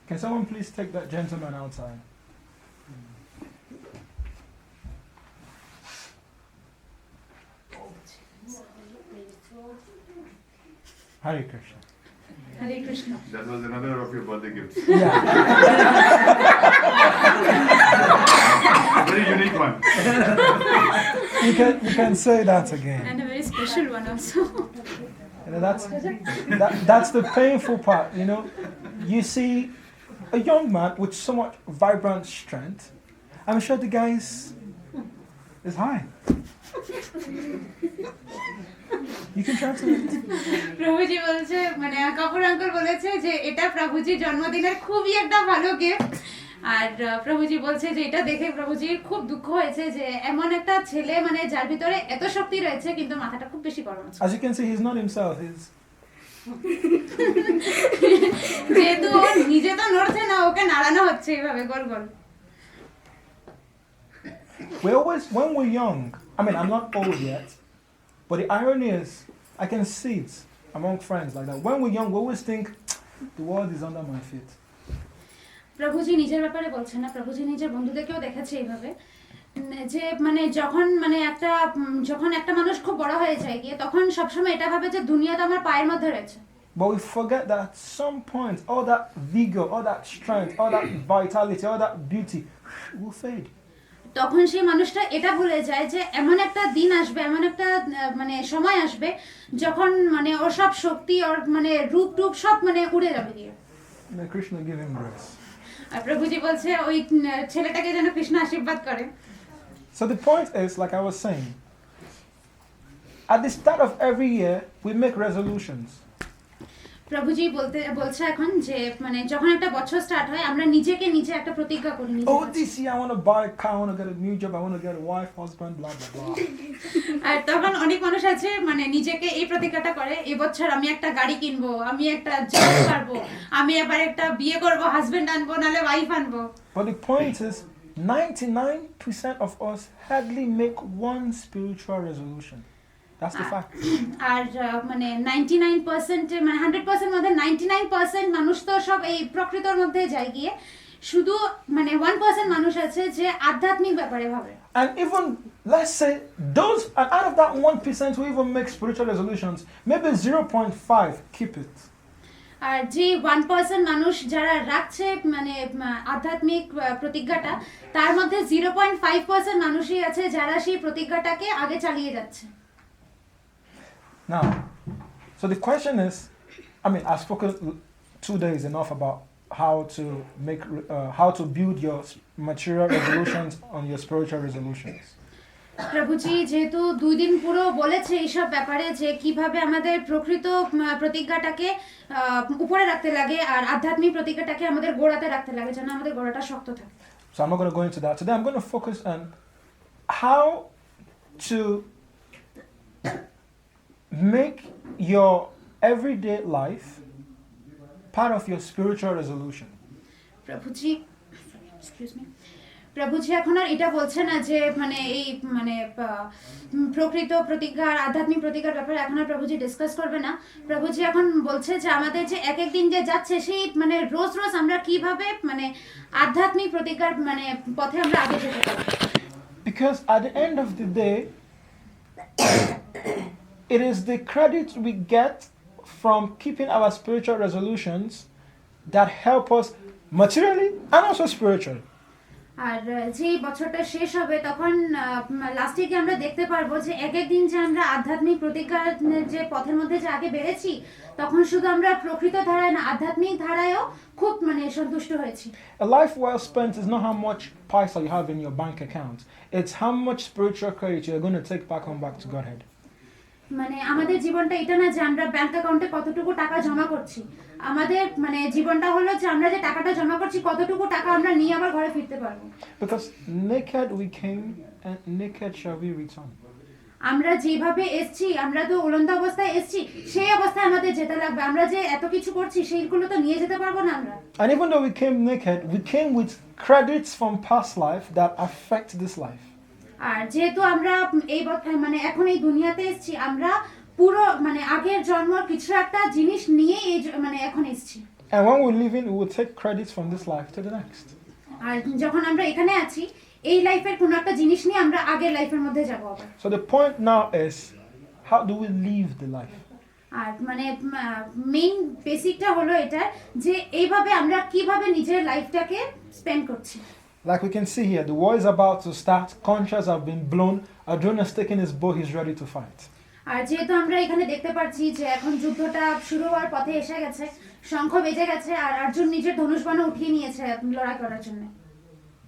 S1: Can someone please take that gentleman outside? Hare Krishna.
S3: Hare Krishna.
S4: That was another of your birthday gifts.
S1: Yeah.
S4: Very unique one.
S1: You can say that again.
S3: And a very special one also.
S1: You know, that's the painful part. You know, you see a young man with so much vibrant strength. I'm sure the guy is high. You can translate it.
S3: প্রভুজি বলছে মানে Kapoor uncle বলেছে যে এটা প্রভুজির জন্মদিনের খুবই একটা ভালো gift, আর প্রভুজি বলছে যে এটা দেখে প্রভুজির খুব দুঃখ হয়েছে যে এমন একটা ছেলে মানে যার ভিতরে এত শক্তি রয়েছে কিন্তু মাথাটা খুব বেশি গরম আছে।
S1: As you can see, he's not himself. He's
S3: যেহেতু ও নিজে তো নড়ছে না, ওকে নাড়ানো হচ্ছে এইভাবে গোল গোল।
S1: We always, when we're young, I mean, I'm not old yet, but the irony is, I can see it among friends like that. When we're young, we always think, the world is under my feet.
S3: প্রভুজি নিজের ব্যাপারে বলছেন না, প্রভুজি নিজের বন্ধুদেরকেও দেখাচ্ছে এইভাবে যে মানে যখন একটা মানুষ খুব বড় হয়ে যায় গিয়ে তখন সবসময় এটা ভাবে যে দুনিয়া তো আমার পায়ের মধ্যে রয়েছে।
S1: But we forget that at some point, all that vigor, all that strength, all that vitality, all that beauty will fade.
S3: তখন সেই মানুষটা এটা ভুলে যায় যে এমন একটা দিন আসবে, এমন একটা মানে সময় আসবে যখন মানে ওর সব শক্তি, ওর মানে রূপ টুপ সব মানে উড়ে যাবে গিয়ে।
S1: May Krishna give him grace.
S3: আর প্রভুজি বলছে ওই ছেলেটাকে যেন কৃষ্ণ আশীর্বাদ করে।
S1: So the point is, like I was saying, at the start of every year, we make resolutions.
S3: প্রভুজি বলছে এখন যে মানে যখন একটা বছর স্টার্ট হয় আমরা নিজেকে নিজে একটা প্রতিজ্ঞা করি নিজের
S1: Oh,
S3: কাছে।
S1: this year I want to buy a car, I want to get a new job, I want to get a wife, husband, blah, blah, blah.
S3: আর তখন অনেক মানুষ আছে মানে নিজেকে এই প্রতিজ্ঞাটা করে, এবছর আমি একটা গাড়ি কিনবো, আমি একটা জব করব, আমি এবার একটা বিয়ে করব, হাজবেন্ড আনবো নালে ওয়াইফ আনবো।
S1: But the point is, 99% of us hardly make one spiritual resolution. That's the fact.
S3: আর মানে 99% মানে 100% মধ্যে 99% মানুষ তো সব এই প্রকৃতর মধ্যে যায় গিয়ে, শুধু মানে 1% মানুষ আছে যে আধ্যাত্মিক ব্যাপারে ভাবে।
S1: And even, let's say, those, and out of that 1% who even make spiritual resolutions, maybe 0.5 keep it.
S3: আর যে 1% মানুষ যারা রাখছে মানে আধ্যাত্মিক প্রতিজ্ঞাটা, তার মধ্যে 0.5% মানুষই আছে যারা সেই প্রতিজ্ঞাটাকে আগে চালিয়ে যাচ্ছে।
S1: Now, so the question is, I mean, I've spoken 2 days enough about how to build your material resolutions on your spiritual resolutions.
S3: প্রভুজি যেহেতু 2 দিন পুরো বলেছে এইসব ব্যাপারে যে কিভাবে আমাদের প্রকৃত প্রতিজ্ঞাটাকে উপরে রাখতে লাগে আর আধ্যাত্মিক প্রতিজ্ঞাটাকে আমাদের গোড়াতে রাখতে লাগে যেন আমাদের গোড়াটা শক্ত থাকে।
S1: So I'm not going to go into that. Today I'm going to focus on how to make your everyday life part of your spiritual resolution.
S3: Prabhuji excuse me, Prabhuji এখন আর এটা বলছে না যে মানে এই মানে প্রকৃত প্রতিজ্ঞা আর আধ্যাত্মিক প্রতিজ্ঞার ব্যাপারে এখন আর প্রভুজি ডিসকাস করবে না। প্রভুজি এখন বলছে যে আমাদের যে এক এক দিন যে যাচ্ছে সেই মানে রোজ রোজ আমরা কিভাবে মানে আধ্যাত্মিক প্রতিজ্ঞার মানে পথে আমরা আগে যেতে পারি।
S1: Because at the end of the day, it is the credit we get from keeping our spiritual resolutions that help us materially and also spiritually.
S3: আর যে বছরটা শেষ হবে তখন লাস্টে গিয়ে আমরা দেখতে পারবো যে এক এক দিন যে আমরা আধ্যাত্মিক প্রতিজ্ঞার যে পথের মধ্যে যে আগে বেড়েছি তখন শুধু আমরা প্রকৃত ধারায় না আধ্যাত্মিক ধারায়ও খুব মানে সন্তুষ্ট হয়েছি।
S1: A life well spent is not how much paisa you have in your bank account. It's how much spiritual credit you're going to take back to Godhead.
S3: মানে আমাদের জীবনটা এটা না যে আমরা ব্যাংক অ্যাকাউন্টে কতটুকু টাকা জমা করছি, আমাদের মানে জীবনটা হলো যে আমরা যে টাকাটা জমা করছি কতটুকু টাকা আমরা নিয়ে আবার ঘরে ফিরতে পারবো।
S1: Because naked we came and naked shall we return.
S3: আমরা যেভাবে এসেছি আমরা তো উলঙ্গ অবস্থায় এসেছি, সেই অবস্থায় আমাদের যেতে লাগবে। আমরা যে এত কিছু করছি সেইগুলো তো নিয়ে যেতে পারবো না আমরা।
S1: And even though we came naked, we came with credits from past life that affect this life.
S3: আর যেহেতু আমরা এই মানে এখন এই দুনিয়াতে এসেছি আমরা পুরো মানে আগের জন্মের কিছু একটা জিনিস নিয়ে এই মানে এখন এসেছি।
S1: And when we're living, we will take credits from this life to the next.
S3: আর যখন আমরা এখানে আছি এই লাইফের কোনো একটা জিনিস নিয়ে আমরা আগের লাইফের মধ্যে যাব আবার।
S1: So the point now is, how do we live the life?
S3: আর মানে মেইন বেসিকটা হলো এটা যে এইভাবে আমরা কিভাবে নিজের লাইফটাকে স্পেন্ড করছি।
S1: Like we can see here, the war is about to start, conchas have been blown, Arjuna has taken his bow, he's ready to fight.
S3: আর যেহেতু আমরা এখানে দেখতে পাচ্ছি যে এখন যুদ্ধটা শুরু হওয়ার পথে এসে গেছে, শঙ্খ বেজে গেছে আর অর্জুন নিজের ধনুষ বাণ উঠিয়ে নিয়েছে লড়াই করার জন্য।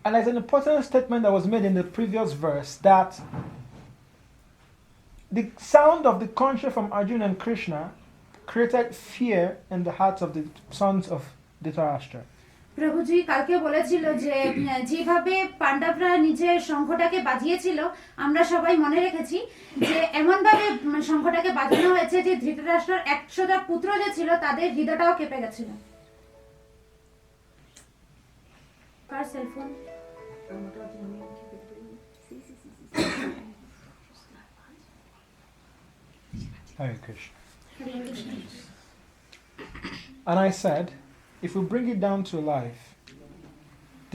S1: And there's an important statement that was made in the previous verse that the sound of the concha from Arjuna and Krishna created fear in the hearts of the sons of Dhritarashtra.
S3: প্রভুজি কালকে বলেছিল যে যেভাবে পাণ্ডবরা নিজের শঙ্খটাকে বাজিয়েছিল আমরা সবাই মনে রেখেছি যে এমনভাবে শঙ্খটাকে বাজানো হয়েছে যে ধৃতরাষ্ট্রের 100টা পুত্র যে ছিল তাদের হৃদয়টাও কেঁপে গেছিল। কার cellphone?
S1: Hare Krishna.
S3: Hare Krishna.
S1: And I said, if we bring it down to life,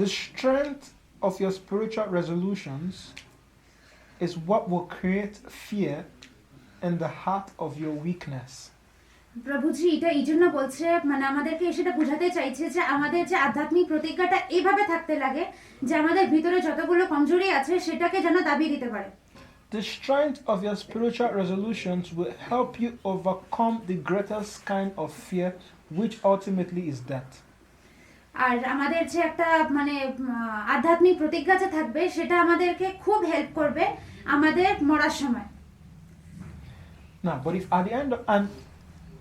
S1: the strength of your spiritual resolutions is what will create fear in the heart of your weakness.
S3: প্রভুজি এটা এই জন্য বলছে, মানে আমাদেরকে সেটা বোঝাতে চাইছে যে আমাদের যে আধ্যাত্মিক প্রতিজ্ঞাটা এইভাবে থাকতে লাগে যে আমাদের ভিতরে যতগুলো কমজোরি আছে সেটাকে যেন দাবিয়ে দিতে পারে।
S1: The strength of your spiritual resolutions will help you overcome the greatest kind of fear, which ultimately is death.
S3: আর আমাদের যে একটা মানে আধ্যাত্মিক প্রতিজ্ঞা যে থাকবে সেটা আমাদেরকে খুব হেল্প করবে আমাদের মরার সময়।
S1: Now, but if at the end of, and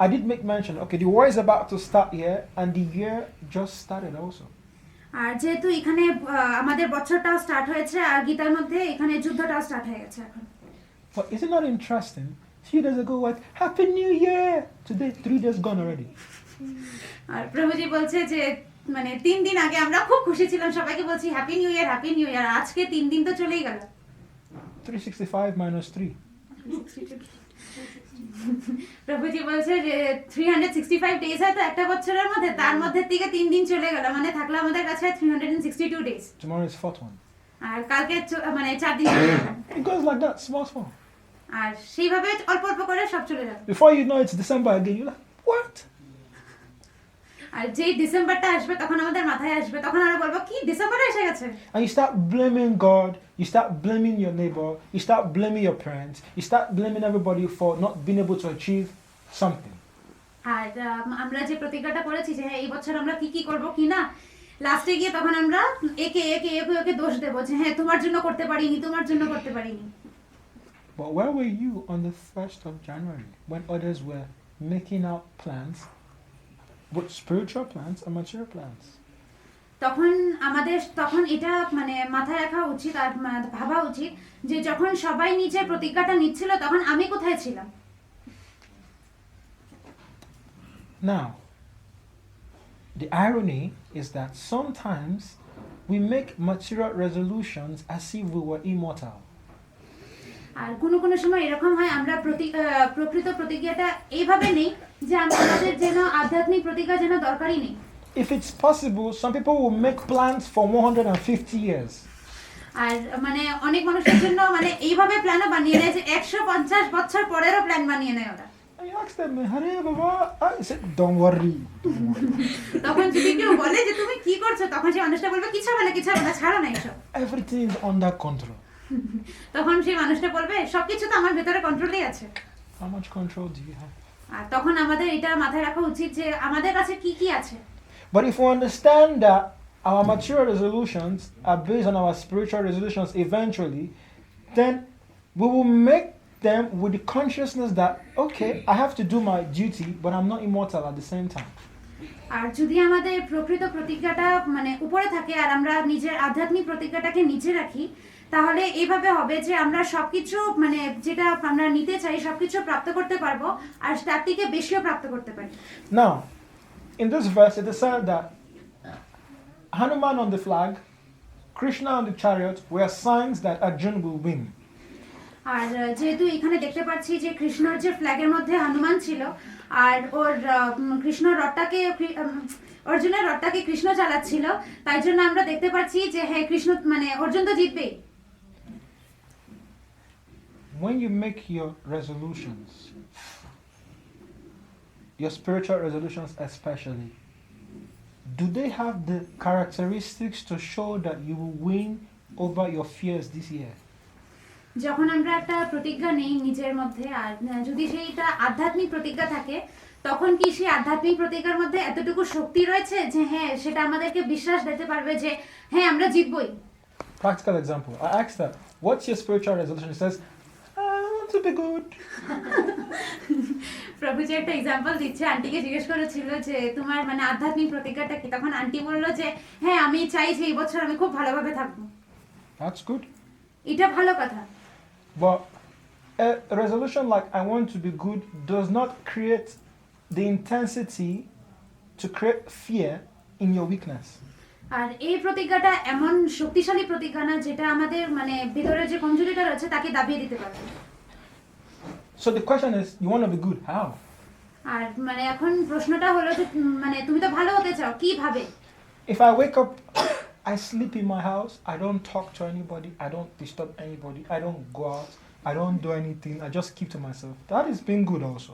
S1: I did make mention, okay, the war is about to start here, and the year just started also.
S3: আর যেহেতু এখানে আমাদের বছরটাও স্টার্ট হয়েছে আর গীতার মধ্যে এখানে যুদ্ধটাও স্টার্ট হয়ে গেছে এখন।
S1: But is it not interesting? A few days ago, what? Happy New Year! Today, 3 days gone already.
S3: আর প্রভুজি বলছে যে মানে 3 দিন আগে আমরা খুব খুশি ছিলাম, সবাইকে বলছি হ্যাপি নিউ ইয়ার, হ্যাপি নিউ ইয়ার। আজকে 3 দিন তো চলেই গেল।
S1: 365 minus 3.
S3: প্রভুজি বলছে যে 365 ডেজ হয় তো একটা বছরের মধ্যে, তার মধ্যে থেকে 3 দিন চলে গেল, মানে থাকলো আমাদের কাছে 362 days.
S1: Tomorrow is 4th one.
S3: আর কালকে মানে 4 দিন চলে গেল।
S1: It goes like that, small, small.
S3: আর সেইভাবে অল্প অল্প করে সব চলে যাবে।
S1: Before you know it's December again, you're like, what?
S3: আর যেই ডিসেম্বরটা আসবে তখন আমাদের মাথায় আসবে, তখন আমরা বলবো কি ডিসেম্বর এসে গেছে।
S1: And you start blaming God, you start blaming your neighbor, you start blaming your parents, you start blaming everybody for not being able to achieve something.
S3: আর আমরা যে প্রতিজ্ঞাটা করেছি যে হ্যাঁ এই বছর আমরা কি কি করব কি না, লাস্টে গিয়ে তখন আমরা একে দোষ দেব যে হ্যাঁ তোমার জন্য করতে পারিনি, তোমার জন্য করতে পারিনি।
S1: But where were you on the 1st of January when others were making out plans, both spiritual plans and material plans?
S3: তখন আমাদের এটা মানে মাথায় রাখা উচিত আর ভাবা উচিত যে যখন সবাই নিজের প্রতিজ্ঞাটা নিচ্ছিল তখন আমি কোথায় ছিলাম।
S1: Now, the irony is that sometimes we make material resolutions as if we were immortal.
S3: আর কোনো সময় এরকম হয় আমরা প্রকৃত প্রতিজ্ঞাটা এইভাবে নেই যে আমাদের যেন আধ্যাত্মিক প্রতিজ্ঞা যেন দরকারই নেই।
S1: If it's possible, some people will make plans for 150 years.
S3: আর মানে অনেক মানুষের জন্য মানে এইভাবে প্ল্যানও বানিয়ে নেয় যে 150 বছর পরেরও প্ল্যান বানিয়ে নেয় ওরা।
S1: And you ask them, Hare Baba, I said, don't worry.
S3: তখন যদি কেউ বলে যে তুমি কি করছো, তখন সেই মানুষটা বলবে কিছু হবে না, ছাড়ো না এসব।
S1: Everything is under control.
S3: তখন সেই মানুষটা বলবে সবকিছু তো আমার ভেতরে কন্ট্রোলেই আছে।
S1: How much control do you have?
S3: আর তখন আমাদের এটা মাথায় রাখা উচিত যে আমাদের কাছে কি কি আছে।
S1: But if we understand that our material resolutions are based on our spiritual resolutions eventually, then we will make them with the consciousness that, okay, I have to do my duty, but I'm not immortal at the same time.
S3: আর যদি আমাদের প্রকৃত প্রতিজ্ঞাটা মানে উপরে থাকে আর আমরা নিজের আধ্যাত্মিক প্রতিজ্ঞাটাকে নিচে রাখি, তাহলে এইভাবে হবে যে আমরা সবকিছু মানে যেটা আমরা নিতে চাই সবকিছু প্রাপ্ত করতে পারবো আর তার থেকে বেশিও প্রাপ্ত করতে পারি।
S1: Now, in this verse, it is said that Hanuman on the flag, Krishna on the chariot were signs that Arjun will win.
S3: আর যেহেতু এখানে দেখতে পাচ্ছি যে কৃষ্ণর যে ফ্ল্যাগের মধ্যে হনুমান ছিল আর ওর কৃষ্ণর রথটাকে অর্জুনের রথটাকে কৃষ্ণ চালাচ্ছিল, তাই জন্য আমরা দেখতে পাচ্ছি যে হ্যাঁ কৃষ্ণ মানে অর্জুন তো জিতবেই।
S1: When you make your resolutions, your spiritual resolutions especially, do they have the characteristics to show that you will win over your fears this year?
S3: যখন আমরা একটা প্রতিজ্ঞা নেই নিজের মধ্যে আর যদি সেইটা আধ্যাত্মিক প্রতিজ্ঞা থাকে, তখন কি সেই আধ্যাত্মিক প্রতিজ্ঞার মধ্যে এতটুকু শক্তি রয়েছে যে হ্যাঁ সেটা আমাদেরকে বিশ্বাস দিতে পারবে যে হ্যাঁ আমরা জিতবই।
S1: Practical example. I asked her, what's your spiritual resolution? She says, I want to be good.
S3: প্রভু যে একটা এক্সাম্পল দিচ্ছে, আন্টিকে জিজ্ঞেস করেছিল যে তোমার মানে আধ্যাত্মিক প্রতিজ্ঞাটা কি, তখন আন্টি বলল যে হ্যাঁ আমি চাই যে এই বছর আমি খুব ভালোভাবে থাকবো।
S1: That's good.
S3: এটা ভালো কথা।
S1: But a resolution like I want to be good does not create the intensity to create fear in your weakness.
S3: আর এই প্রতিজ্ঞাটা এমন শক্তিশালী প্রতিজ্ঞা না যেটা আমাদের মানে ভিতরে যে কমজোরিটা রয়েছে তাকে দাবিয়ে দিতে পারবে।
S1: So the question is, you want to be good, how?
S3: আর মানে এখন প্রশ্নটা হলো যে মানে তুমি তো ভালো হতে চাও, কিভাবে?
S1: If I wake up, I sleep in my house, I don't talk to anybody, I don't disturb anybody, I don't go out, I don't do anything, I just keep to myself. That is being good also.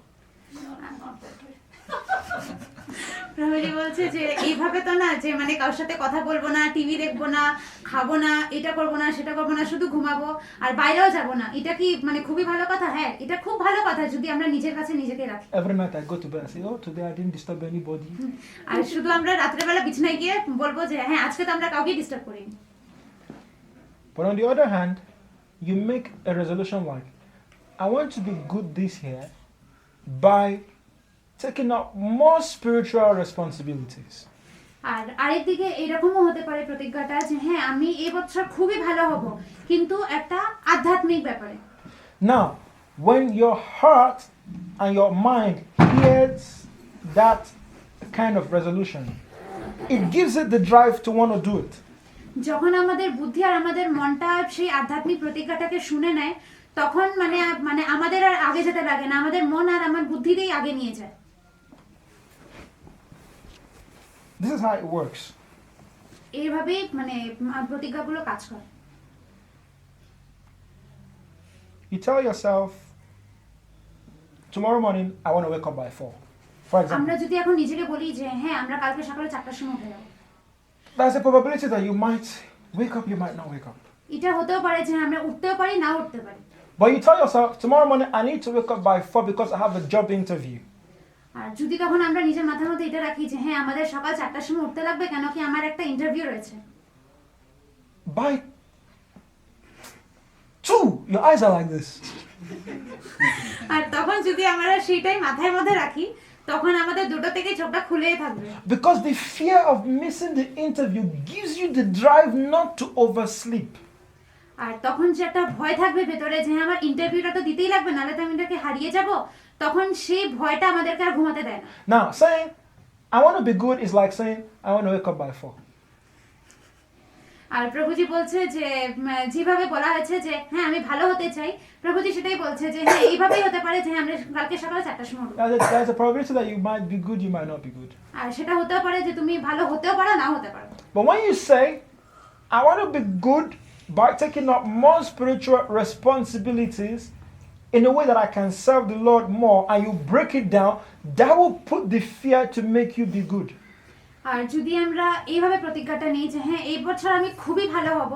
S3: প্রভুজি বলছে যে এইভাবে তো না যে মানে কারোর সাথে কথা বলবো না, টিভি দেখবো না, খাবো না, এটা করবো না, সেটা করবো না, শুধু ঘুমাবো আর বাইরেও যাবো না, এটা কি মানে খুবই ভালো কথা? হ্যাঁ, এটা খুব ভালো কথা যদি আমরা নিজের কাছে নিজেকে রাখি।
S1: Every night I go to bed and say, oh, today I didn't disturb anybody.
S3: আর শুধু আমরা রাত্রেবেলা বিছানায় গিয়ে বলবো যে হ্যাঁ আজকে তো আমরা কাউকে ডিস্টার্ব করিনি।
S1: But on the other hand, you make a resolution like, I want to be good this year by taking up more spiritual responsibilities.
S3: আর আরেকদিকে এরকমও হতে পারে প্রতিজ্ঞাটা যে হ্যাঁ আমি এই বছর খুবই ভালো হব কিন্তু একটা আধ্যাত্মিক ব্যাপারে।
S1: Now, when your heart and your mind hears that kind of resolution, it gives it the drive to want to do it.
S3: যখন আমাদের বুদ্ধি আর আমাদের মনটা সেই আধ্যাত্মিক প্রতিজ্ঞাটাকে শুনে নেয় তখন মানে মানে আমাদের আর আগে যেতে লাগে না, আমাদের মন আর আমার বুদ্ধিতেই আগে নিয়ে যায়।
S1: This is how it works.
S3: এইভাবেই মানে প্রতিজ্ঞাগুলো কাজ করে।
S1: You tell yourself, tomorrow morning I want to wake up by 4. For
S3: আমরা
S1: example,
S3: যদি এখন নিজেকে বলি যে হ্যাঁ আমরা কালকে সকালে 4টার সময় উঠে যাব,
S1: there's a probability that you might wake up, you might not wake up.
S3: এটা হতেও পারে যে আমরা উঠতেও পারি না উঠতে পারি।
S1: But you tell yourself, tomorrow morning I need to wake up by 4 because I have a job interview.
S3: আর যদি তখন আমরা নিজের মাথার মধ্যে এটা রাখি যে হ্যাঁ আমাদের সকাল 4টার সময় উঠতে লাগবে কেন কি আমার একটা ইন্টারভিউ রয়েছে,
S1: By 2, your eyes are like this.
S3: আর তখন যদি আমরা সেইটাই মাথার মধ্যে রাখি তখন আমাদের দুটো থেকে চোখটা খুলেই থাকবে।
S1: Because the fear of missing the interview gives you the drive not to oversleep.
S3: আর তখন যে একটা ভয় থাকবে ভেতরে যে হ্যাঁ আমার ইন্টারভিউটা তো দিতেই লাগবে নাহলে তো আমি এটাকে হারিয়ে যাব, তখন সেই ভয়টা আমাদেরকে আর ঘুমাতে দেয় না।
S1: Now, saying, I want to be good is like saying, I want to wake up by 4.
S3: আর প্রভুজি বলছে যে যেভাবে বলা হয়েছে যে হ্যাঁ আমি ভালো হতে চাই, প্রভুজি সেটাই বলছে যে হ্যাঁ এইভাবেই হতে পারে যে আমরা কালকে সকালে 4টার সময় উঠবো।
S1: There's a probability that you might be good, you might not be good.
S3: আর সেটা হতেও পারে যে তুমি ভালো হতেও পারো না হতে পারো।
S1: But when you say, I want to be good by taking up more spiritual responsibilities in a way that I can serve the Lord more, and you break it down, that will put the fear to make you be good.
S3: আর যদি আমরা এইভাবে প্রতিজ্ঞাটা নিই যে হ্যাঁ এই বছর আমি খুবই ভালো হব,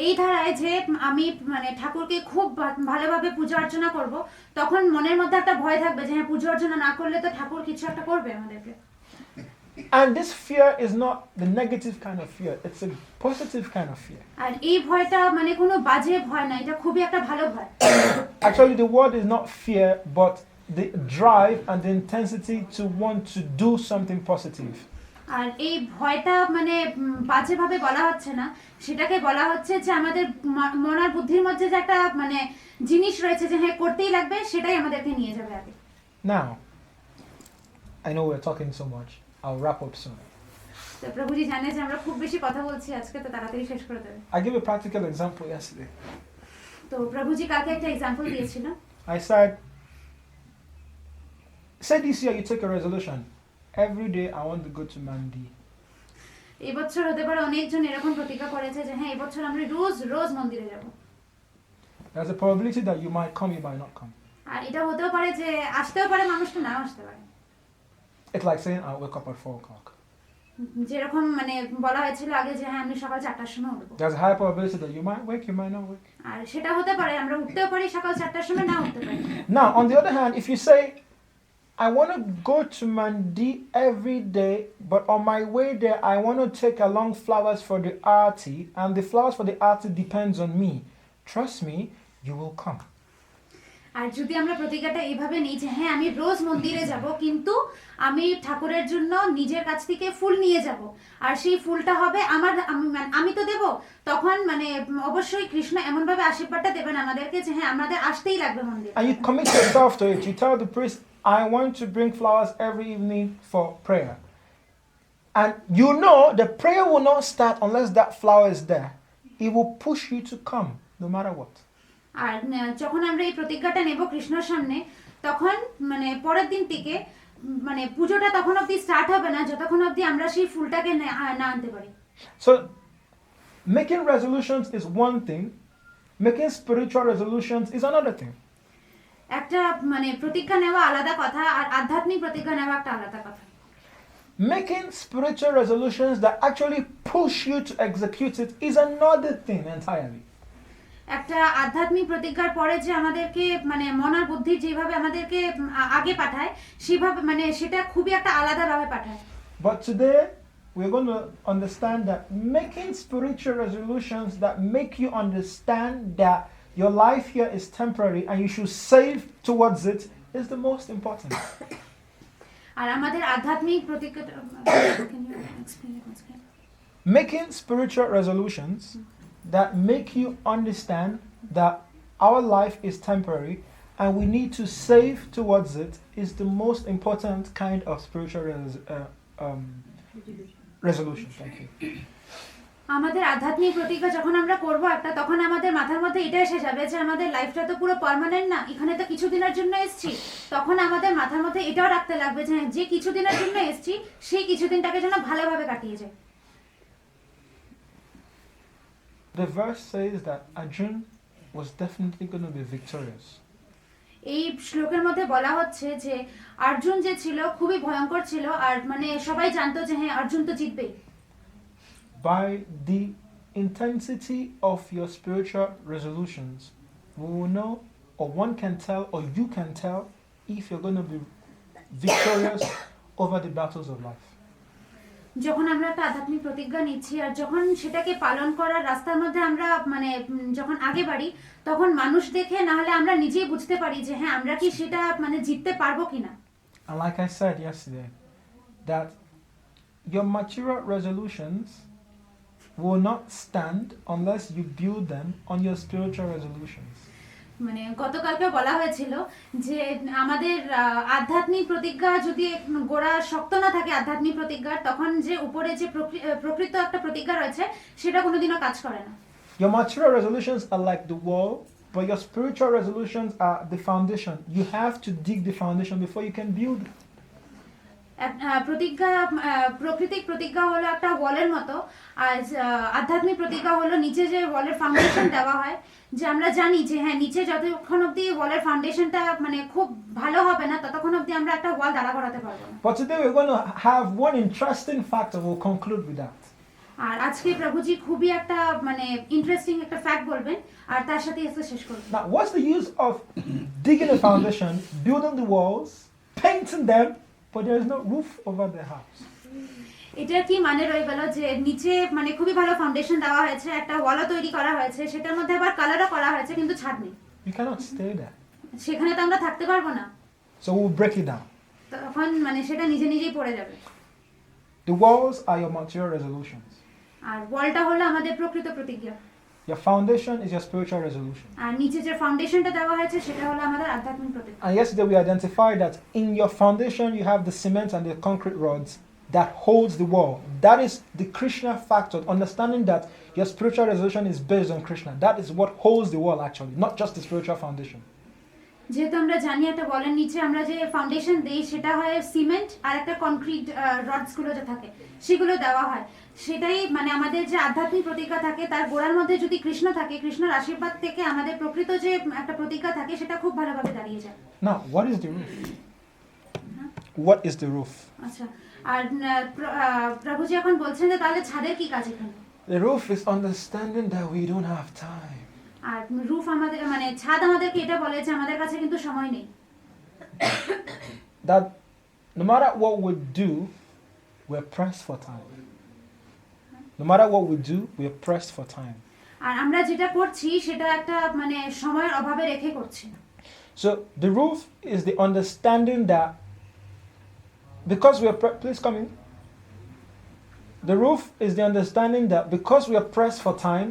S3: এই ধারায় যে আমি মানে ঠাকুরকে খুব ভালোভাবে পূজা অর্চনা করব, তখন মনের মধ্যে একটা ভয় থাকবে যে হ্যাঁ পূজা অর্চনা না করলে তো ঠাকুর কিছু একটা করবে আমাদেরকে।
S1: And this fear is not the negative kind of fear, it's a positive kind of fear.
S3: আর এই ভয়টা মানে কোনো বাজে ভয় না, এটা খুবই একটা ভালো ভয়।
S1: Actually, the word is not fear, but the drive and the intensity to want to do something positive.
S3: আর এই ভয়টা মানে বাজেভাবে বলা হচ্ছে না, সেটাকে বলা হচ্ছে যে আমাদের মন আর বুদ্ধির মধ্যে যে একটা মানে জিনিস রয়েছে যে হ্যাঁ করতেই লাগবে, সেটাই আমাদেরকে নিয়ে যাবে আগে।
S1: Now, I know we're talking so much. I'll wrap up soon.
S3: তো প্রভুজি জানে যে আমরা খুব বেশি কথা বলছি আজকে, তো তাড়াতাড়ি শেষ করে দেবে।
S1: I gave a practical example yesterday.
S3: তো প্রভুজি কালকে একটা एग्जांपल দিয়েছিল।
S1: I said, say this year you take a resolution. Every day I want to go to Mandi.
S3: এই বছর হতে পারে অনেকজন এরকম প্রতিজ্ঞা করেছে যে হ্যাঁ এই বছর আমরা রোজ রোজ মন্দিরে যাব।
S1: There's a probability that you might come, you might not come.
S3: আর এটা হতেও পারে যে আসতেও পারে, মানুষটা নাও আসতে পারে।
S1: It's like saying I'll wake up at 4 o'clock.
S3: যেরকম মানে বলা হয়েছিল আগে যে হ্যাঁ আমি সকাল 4টার সময় উঠবো।
S1: There's a high probability that you might wake, you might not wake.
S3: আর সেটা হতে পারে আমরা উঠতেও পারি সকাল 4টার সময়, না উঠতে পারি।
S1: Now, on the other hand, if you say, I want to go to Mandi every day, but on my way there, I want to take along flowers for the aarti, and the flowers for the aarti depends on me. Trust me, you will come.
S3: আর যদি আমরা প্রতিজ্ঞাটা এইভাবে নিই যে হ্যাঁ আমি রোজ মন্দিরে যাব, কিন্তু আমি ঠাকুরের জন্য নিজের কাছ থেকে ফুল নিয়ে যাব, আর সেই ফুলটা হবে আমার, আমি তো দেব, তখন মানে অবশ্যই কৃষ্ণ এমনভাবে আশীর্বাদটা দেবেন আমাদেরকে যে হ্যাঁ আমাদের আসতেই লাগবে মন্দিরে।
S1: And you commit yourself to it. You tell the priest, I want to bring flowers every evening for prayer. And you know the prayer will not start unless that flower is there. It will push you to come, no matter what.
S3: আর যখন আমরা এই প্রতিজ্ঞাটা নেব কৃষ্ণর সামনে, তখন মানে পরের দিন থেকে মানে পুজোটা তখন অবধি স্টার্ট হবে না যতক্ষণ অবধি আমরা সেই ফুলটাকে না আনতে পারি।
S1: So, making resolutions is one thing. Making spiritual resolutions is another thing.
S3: একটা মানে প্রতিজ্ঞা নেওয়া আলাদা কথা, আর আধ্যাত্মিক প্রতিজ্ঞা নেওয়া একটা আলাদা কথা।
S1: Making spiritual resolutions that actually push you to execute it is another thing entirely.
S3: একটা আধ্যাত্মিক প্রতিজ্ঞার পরে যে আমাদেরকে মানে মন আর বুদ্ধি যেভাবে আমাদেরকে আগে পাঠায়, সেভাবে মানে সেটা খুবই একটা আলাদাভাবে পাঠায়।
S1: But today, we're going to understand that making spiritual resolutions that make you understand that your life here is temporary and you should save towards it is the most important.
S3: আর আমাদের আধ্যাত্মিক প্রতিজ্ঞা
S1: Making spiritual resolutions that make you understand that our life is temporary and we need to save towards it is the most important kind of spiritual resolution. Thank you.
S3: আমাদের আধ্যাত্মিক প্রতিজ্ঞা যখন আমরা করব একটা, তখন আমাদের মাথার মধ্যে এটা এসে যাবে যে আমাদের লাইফটা তো পুরো পার্মানেন্ট না, এখানে তো কিছুদিনের জন্য এসেছি। তখন আমাদের মাথার মধ্যে এটাও রাখতে লাগবে যে কিছুদিনের জন্য এসেছি, সেই কিছুদিনটাকে যেন ভালোভাবে কাটিয়ে যায়।
S1: The verse says that Arjun was definitely going to be victorious.
S3: এই শ্লোকের মধ্যে বলা হচ্ছে যে অর্জুন যে ছিল খুবই ভয়ঙ্কর ছিল, আর মানে সবাই জানতো যে হ্যাঁ অর্জুন তো জিতবেই।
S1: By the intensity of your spiritual resolutions, we will know, or one can tell, or you can tell, if you're going to be victorious over the battles of life.
S3: যখন আমরা একটা আধ্যাত্মিক প্রতিজ্ঞা নিচ্ছি আর যখন সেটাকে পালন করার রাস্তার মধ্যে আমরা মানে যখন আগে বাড়ি, তখন মানুষ দেখে না হলে আমরা নিজেই বুঝতে পারি যে হ্যাঁ আমরা কি সেটা মানে জিততে পারবো কিনা।
S1: And like I said yesterday, that your material resolutions will not stand unless you build them on your spiritual resolutions.
S3: মানে গতকালকে বলা হয়েছিল যে আমাদের আধ্যাত্মিক প্রতিজ্ঞা যদি গোড়া শক্ত না থাকে আধ্যাত্মিক প্রতিজ্ঞার, তখন যে উপরে যে প্রকৃত একটা প্রতিজ্ঞা রয়েছে সেটা কোনোদিনও কাজ করে না।
S1: Your material resolutions are like the wall, but your spiritual resolutions are the foundation. You have to dig the foundation before you can build.
S3: প্রতিজ্ঞা প্রকৃতিক প্রতিজ্ঞা হলো একটা ওয়ালের মতো, আর আধ্যাত্মিক প্রতিজ্ঞা হলো নিচে যে ওয়ালের ফাউন্ডেশন দেওয়া হয়, যে আমরা জানি যে হ্যাঁ নিচে যতক্ষণ অবধি ওয়ালের ফাউন্ডেশনটা মানে খুব ভালো হবে না ততক্ষণ অবধি আমরা একটা ওয়াল দাঁড়া করাতে পারবো না।
S1: But today we're going to have one interesting fact and we'll conclude with that.
S3: আর আজকে প্রভুজি খুবই একটা মানে ইন্টারেস্টিং একটা ফ্যাক্ট বলবেন, আর তার সাথে এসে শেষ করব।
S1: Now, what's the use of digging a foundation, building the walls, painting them, but there is no roof over the house?
S3: এটার কি মানে রয়ে গেল যে নিচে মানে খুবই ভালো ফাউন্ডেশন দেওয়া হয়েছে, একটা ওয়ালও তৈরি করা হয়েছে, সেটার মধ্যে আবার কালারও করা হয়েছে, কিন্তু ছাদ নেই।
S1: You cannot stay there.
S3: সেখানে তো আমরা থাকতে পারবো না।
S1: So we'll break it down.
S3: তখন মানে সেটা নিজে নিজেই পড়ে যাবে।
S1: The walls are your material resolutions.
S3: আর ওয়ালটা হলো আমাদের প্রকৃত প্রতিজ্ঞা।
S1: Your foundation is your spiritual resolution.
S3: আর নিচে যে ফাউন্ডেশনটা দেওয়া হয়েছে সেটা হলো আমাদের আধ্যাত্মিক প্রতিজ্ঞা।
S1: And yesterday we identified that in your foundation you have the cement and the concrete rods that holds the wall. That is the Krsna factor, understanding that your spiritual resolution is based on Krsna. That is what holds the wall actually, not just the spiritual foundation.
S3: যেহেতু আমরা জানি একটা ওয়ালের নিচে আমরা যে foundation দেই সেটা হয় সিমেন্ট আর একটা কনক্রিট রডস গুলো যে থাকে সেগুলো দেওয়া হয়, সেটাই মানে আমাদের যে আধ্যাত্মিক প্রতিজ্ঞা থাকে তার গোড়ার মধ্যে যদি কৃষ্ণ থাকে, কৃষ্ণের আশীর্বাদ থেকে আমাদের প্রকৃত যে একটা প্রতিজ্ঞা থাকে সেটা খুব ভালোভাবে দাঁড়িয়ে যায়।
S1: Now, what is the roof? What is the roof?
S3: আচ্ছা, আর প্রভুজি এখন বলছেন যে তাহলে ছাদের কি কাজ এখানে?
S1: The roof is understanding that we don't have time.
S3: আর রুফ আমাদের মানে ছাদ আমাদেরকে এটা বলে যে আমাদের কাছে কিন্তু সময় নেই।
S1: That no matter what we do, we're pressed for time. No matter what we do, we're pressed for time.
S3: আর আমরা যেটা করছি সেটা একটা মানে সময়ের অভাবে রেখে করছি।
S1: So the roof is the understanding that because we are please come in. The roof is the understanding that because we are pressed for time,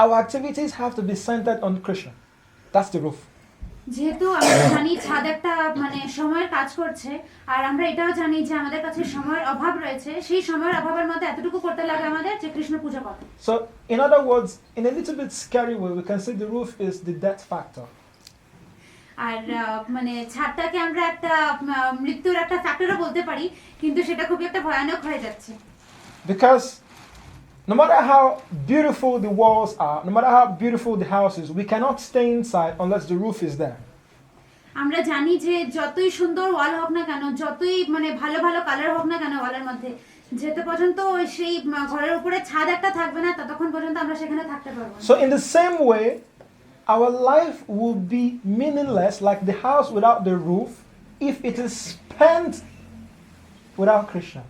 S1: our activities have to be centered on Krishna. That's the roof.
S3: যেহেতু আমরা জানি ছাদ একটা মানে সময়ের কাজ করছে, আর আমরা এটাও জানি যে আমাদের কাছে সময়ের অভাব রয়েছে, সেই সময়ের অভাবের মধ্যে এতটুকু করতে লাগে আমাদের যে কৃষ্ণ পূজা করা।
S1: So, in other words, in a little bit scary way, we can say the roof is the death factor.
S3: আর মানে ছাদটাকে আমরা একটা মৃত্যুর একটা ফ্যাক্টরও বলতে পারি, কিন্তু সেটা খুবই একটা ভয়ানক হয়ে যাচ্ছে।
S1: Because no matter how beautiful the walls are, no matter how beautiful the house is, we cannot stay inside unless the roof is there.
S3: আমরা জানি যে যতই সুন্দর ওয়াল হোক না কেন, যতই মানে ভালো ভালো কালার হোক না কেন ওয়ালের মধ্যে, যেতে পর্যন্ত সেই ঘরের উপরে ছাদ একটা থাকবে না, ততক্ষণ পর্যন্ত আমরা সেখানে থাকতে পারবো না।
S1: So, in the same way, our life will be meaningless like the house without the roof if it is spent without Krishna.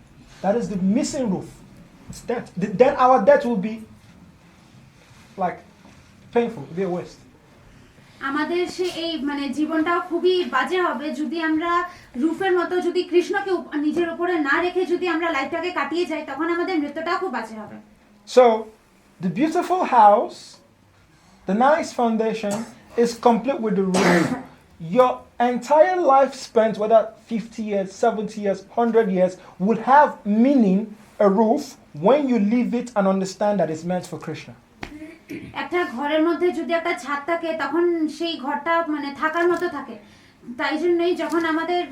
S1: That is the missing roof. It's death. Then our death will be like painful, it'll be a waste.
S3: আমাদের এই মানে জীবনটাও খুবই বাজে হবে যদি আমরা রূপের মতো যদি কৃষ্ণকে নিজের উপরে না রেখে যদি আমরা লাইফটাকে কাটিয়ে যাই, তখন আমাদের মৃত্যুটাও খুব বাজে হবে।
S1: So, the beautiful house, the nice foundation is complete with the roof. Your entire life spent, whether 50 years, 70 years, 100 years, would have meaning, a roof, when you leave it and understand that it's meant for Krishna.
S3: একটা ঘরের মধ্যে যদি একটা ছাদ থাকে, তখন সেই ঘরটা মানে থাকার মতো থাকে। তাই জন্যই যখন আমাদের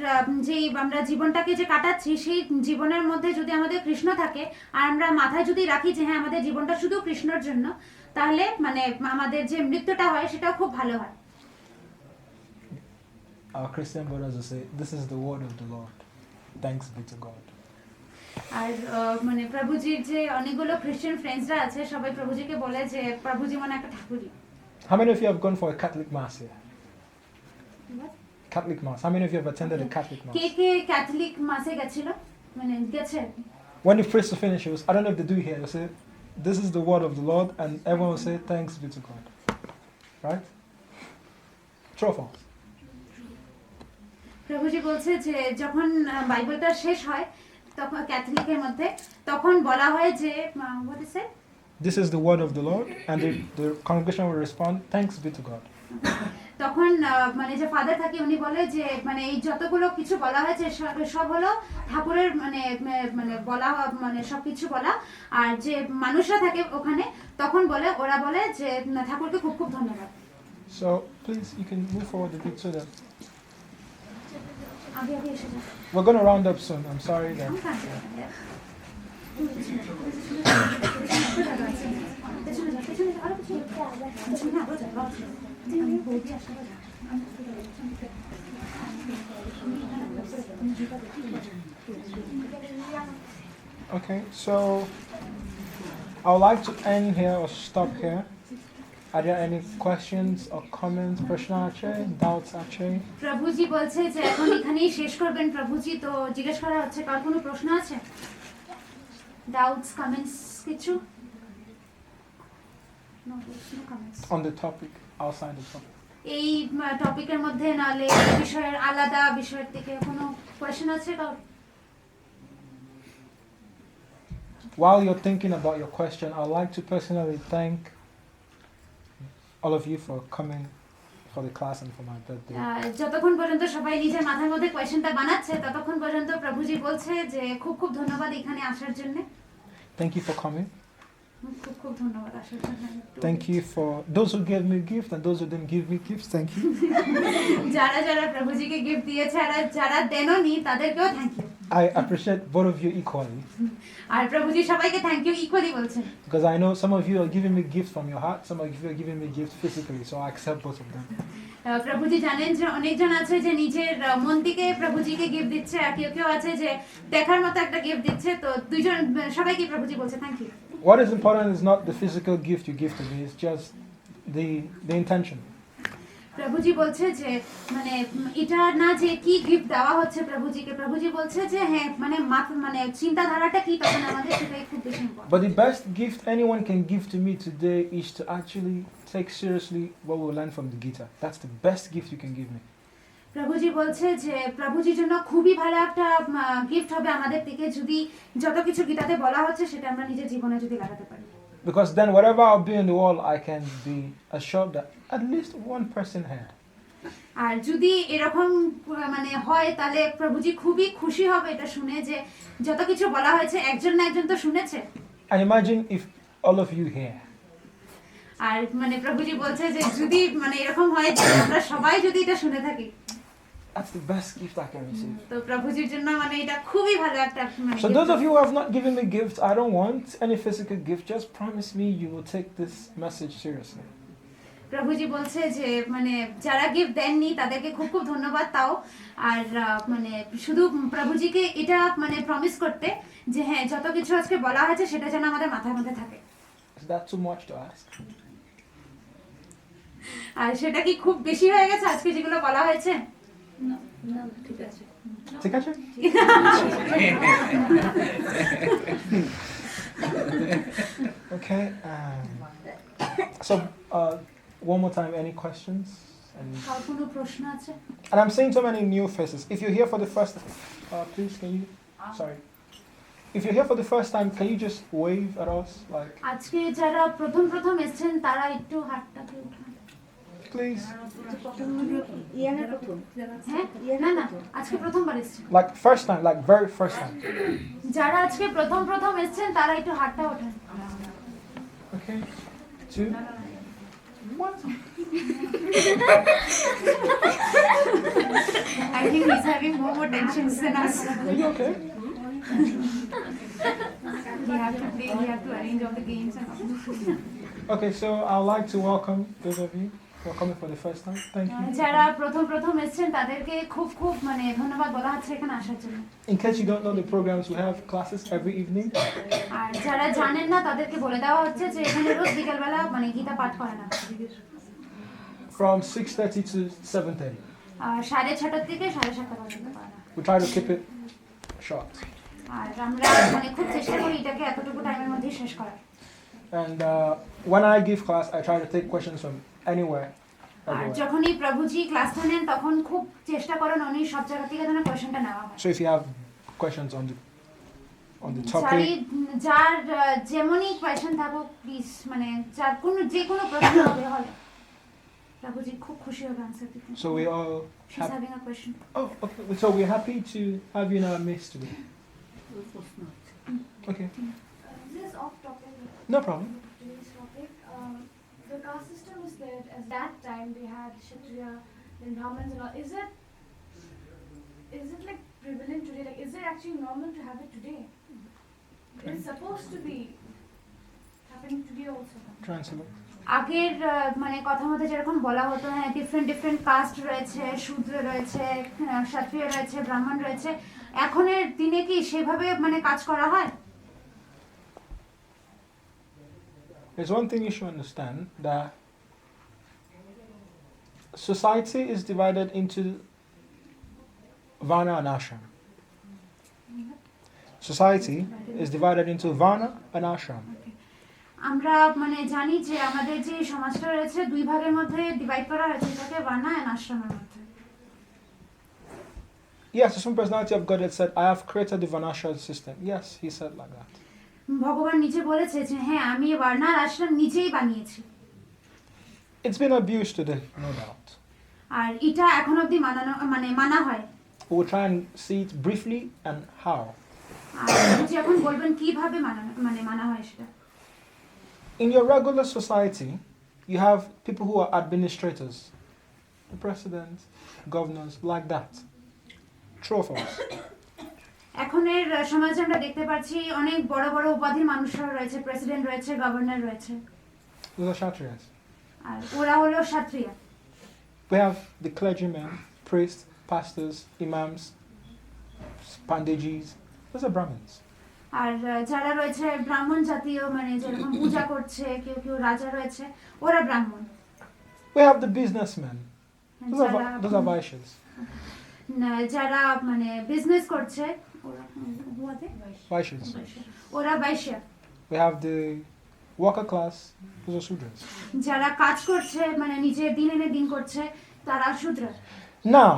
S3: যে আমরা জীবনটাকে যে কাটাচ্ছি, সেই জীবনের মধ্যে যদি আমাদের কৃষ্ণ থাকে, আর আমরা মাথায় যদি রাখি যে হ্যাঁ আমাদের জীবনটা শুধু কৃষ্ণর জন্য, তাহলে মানে আমাদের যে মৃত্যুটা হয় সেটাও খুব ভালো হয়।
S1: Our Christian brothers will say, "This is the word of the Lord. Thanks be to God."
S3: আর মানে প্রভুজির যে অনেকগুলো খ্রিস্টান ফ্রেন্ডসরা আছে, সবাই প্রভুজিকে বলে যে প্রভুজি মানে একটা ঠাকুরই।
S1: How many of you have gone for a Catholic mass here? Catholic mass. How many of you have attended a Catholic mass?
S3: K K Catholic মাসে গেছিল, মানে গেছে?
S1: When the priest will finish, I don't know if they do here, they'll say, "This is the word of the Lord," and everyone will say, "Thanks be to God." Right? True or false?
S3: প্রভুজি বলছে যে যখন বাইবেলটা শেষ হয়, তখন ক্যাথলিকের মধ্যে তখন বলা হয় যে what is it?
S1: This is the word of the Lord, and the congregation will respond, "Thanks be to God."
S3: তখন মানে যে ফাদার থাকে উনি বলে যে মানে এই যতগুলো কিছু বলা হয়েছে সব হলো ঠাকুরের মানে মানে বলা মানে সবকিছু বলা, আর যে মানুষরা থাকে ওখানে তখন বলে ওরা বলে যে ঠাকুরকে খুব খুব ধন্যবাদ।
S1: So please, you can move forward a bit so that
S3: আগে আগে এসে যাও।
S1: we're going to round up soon. I'm sorry that. Okay, so I would like to end here or stop here. Are there any questions or comments? Prashna ache, doubts ache?
S3: প্রভুজি বলছে যে এখন এখানেই শেষ করবেন প্রভুজি, তো জিজ্ঞেস করা হচ্ছে কার কোনো প্রশ্ন আছে, ডাউটস কমেন্টস কিছু? No comments.
S1: On the topic, outside the topic.
S3: এই টপিকের মধ্যে নালে বিষয়ের আলাদা বিষয়ের থেকে কোনো কোয়েশ্চেন আছে কার?
S1: While you're thinking about your question, I'd like to personally thank all of you for coming for the class and for my birthday.
S3: যতক্ষণ পর্যন্ত সবাই নিজের মাথার মধ্যে কোয়েশ্চেনটা বানাচ্ছে, ততক্ষণ পর্যন্ত প্রভুজি বলছে যে খুব খুব ধন্যবাদ এখানে আসার জন্য।
S1: Thank you for coming.
S3: খুব খুব ধন্যবাদ আসার জন্য।
S1: Thank you for those who gave me gifts and those who didn't give me gifts. Thank you.
S3: যারা যারা প্রভুজিকে গিফট দিয়েছে আর যারা দেননি তাদেরকেও thank you.
S1: I appreciate both of you equally.
S3: আর প্রভুজি সবাইকে থ্যাংক ইউ ইকুয়ালি বলছেন।
S1: Because I know some of you are giving me gifts from your heart, some of you are giving me gifts physically, so I accept both of them.
S3: প্রভুজি জানেন যে অনেকজন আছে যে নিজের মন থেকে প্রভুজিকে গিফট দিচ্ছে, আর কেউ কেউ আছে যে দেখার মতো একটা গিফট দিচ্ছে, তো দুইজন সবাইকে প্রভুজি বলছে thank you.
S1: What is important is not the physical gift you give to me, it's just the intention.
S3: প্রভুজি বলছে যে মানে এটা না যে কি গিফট দেওয়া হচ্ছে প্রভুজিকে, প্রভুজি বলছে যে হ্যাঁ মানে মানে চিন্তাধারাটা কি তখন আমাদের সেটাই খুব বেশি important.
S1: But the best gift anyone can give to me today is to actually take seriously what we learn from the Gita. That's the best gift you can give me.
S3: প্রভুজি বলছে যে প্রভুজির জন্য খুবই ভালো একটা গিফট হবে আমাদের থেকে যদি যত কিছু গীতাতে বলা হচ্ছে সেটা আমরা নিজের জীবনে যদি লাগাতে পারি।
S1: Because then whatever I'll be in the world, I can be assured that at least one person here
S3: আর যদি এরকম মানে হয় তাহলে প্রভুজি খুবই খুশি হবে এটা শুনে যে যত কিছু বলা হয়েছে একজন না একজন তো শুনেছে।
S1: And imagine if all of you here.
S3: আর মানে প্রভুজি বলছে যে যদি মানে এরকম হয় যে আমরা সবাই যদি এটা শুনে থাকি,
S1: That's the best gift I can receive.
S3: তো প্রভুজির জন্য মানে এটা খুবই ভালো একটা মানে
S1: So
S3: gift
S1: those of
S3: হবে।
S1: you who have not given me gifts, I don't want any physical gift. Just promise me you will take this message seriously.
S3: প্রভুজি বলছে যে মানে যারা গিফট দেননি তাদেরকে খুব খুব ধন্যবাদ তাও। আর মানে শুধু প্রভুজিকে এটা মানে প্রমিস করতে যে হ্যাঁ যত কিছু আজকে বলা হয়েছে সেটা যেন আমাদের মাথার মধ্যে থাকে।
S1: Is that too much to ask?
S3: আর সেটা কি খুব বেশি হয়ে গেছে আজকে যেগুলো বলা হয়েছে?
S1: ঠিক আছে? Okay. So one more time, any questions?
S3: আর কোনো প্রশ্ন আছে?
S1: And I'm seeing so many new faces. If you're here for the first please, can you? Sorry. If you're here for the first time, can you just wave at us? Like,
S3: আজকে যারা প্রথম প্রথম এসেছেন তারা একটু হাতটাকে উঠান।
S1: please.
S3: হ্যাঁ না না আজকে প্রথমবার এসেছেন।
S1: Like first time, like very first time.
S3: যারা আজকে প্রথম প্রথম এসেছেন তারা একটু হাতটা ওঠান।
S1: Okay. 2, 1.
S3: I think he's having more tensions than us.
S1: Are you okay?
S3: We have to play, we have to arrange all the games and all.
S1: Okay, so I'd like to welcome those of you who are coming for the first time. Thank you.
S3: যারা প্রথম প্রথম এসেছেন তাদেরকে খুব খুব মানে ধন্যবাদ বলা হচ্ছে এখানে আসার জন্য।
S1: In case you don't know the programs, we have classes every evening
S3: আর যারা জানেন না তাদেরকে বলে দেওয়া হচ্ছে যে এখানে রোজ বিকেলবেলা মানে গীতা পাঠ করানো হয়।
S1: from 6:30 to 7:30.
S3: 6:30 থেকে 7:30 পর্যন্ত করানো হয়।
S1: We try to keep it short.
S3: আর আমরা মানে খুব চেষ্টা করি এটাকে এতটুকু টাইমের মধ্যে শেষ করার।
S1: And when I give class, I try to take questions from anywhere.
S3: R
S1: everywhere.
S3: যখনই প্রভুজি ক্লাসটা নেন তখন খুব চেষ্টা করেন উনি সব জায়গা থেকে যেন কোয়েশ্চেনটা নেওয়া হয়।
S1: So if you have questions on the
S3: যারই
S1: topic,
S3: যার যেমনই কোয়েশ্চেন থাকুক প্লিজ মানে যার কোনো যে কোনো প্রশ্ন হবে হলে প্রভুজি খুব খুশি হবে আনসার দিতে।
S1: so we all
S3: She's
S1: happy.
S3: having a question.
S1: Oh, okay. So we're happy to have you in our midst today. Okay,
S5: This is off topic.
S1: no problem.
S5: Today's topic. The caste system is there. At that time, they had Kshatriya, then Brahmins and all. Is it like prevalent today? Like, is it actually normal to have it today? It's supposed to be happening today also.
S1: Translate.
S3: আগের মানে কথা মতো যেরকম বলা হতো হ্যাঁ different caste রয়েছে, শূদ্র রয়েছে, ক্ষত্রিয় রয়েছে, ব্রাহ্মণ রয়েছে, এখনের দিনে কি সেভাবে মানে কাজ করা হয়?
S1: There's one thing you should understand, that society is divided into Varna and Ashram. Society is divided into Varna and Ashram.
S3: আমরা মানে জানি যে আমাদের যে সমাজটা রয়েছে দুই ভাগের মধ্যে ডিভাইড করা হয়েছে, এটাকে বার্না এন্ড আশ্রমের মধ্যে।
S1: Yes, the Supreme Personality of God had said, I have created the Varnashram system. Yes, he said like that.
S3: ভগবান নিজে বলেছে যে হ্যাঁ আমি বার্না আর আশ্রম নিজেই বানিয়েছি।
S1: It's been abused today, no doubt.
S3: আর এটা এখন অবধি মানা হয়।
S1: We'll try and see it briefly and how.
S3: আর আপনি এখন বলবেন কিভাবে মানা হয় সেটা।
S1: In your regular society, you have people who are administrators, the president, governors, like that. True or false?
S3: এখনের সমাজে আমরা দেখতে পাচ্ছি অনেক বড় বড় উপাধির মানুষরা রয়েছে, প্রেসিডেন্ট রয়েছে, গভর্নর রয়েছে।
S1: Those are Kshatriyas.
S3: আর ওরা হলো ক্ষত্রিয়।
S1: We have the clergymen, priests, pastors, imams, pandejis. Those are Brahmins.
S3: আর যারা রয়েছে ব্রাহ্মণ জাতীয় মানে যেরকম পূজা করছে, কেউ কেউ রাজা রয়েছে, ওরা ব্রাহ্মণ।
S1: We have the businessmen. Those are Vaishyas.
S3: যারা মানে বিজনেস করছে
S1: Vaishyas.
S3: ওরা বৈশ্য।
S1: We have the worker class. Those are Sudras.
S3: যারা কাজ করছে মানে নিজের দিন এনে দিন করছে তারা শূদ্র।
S1: Now,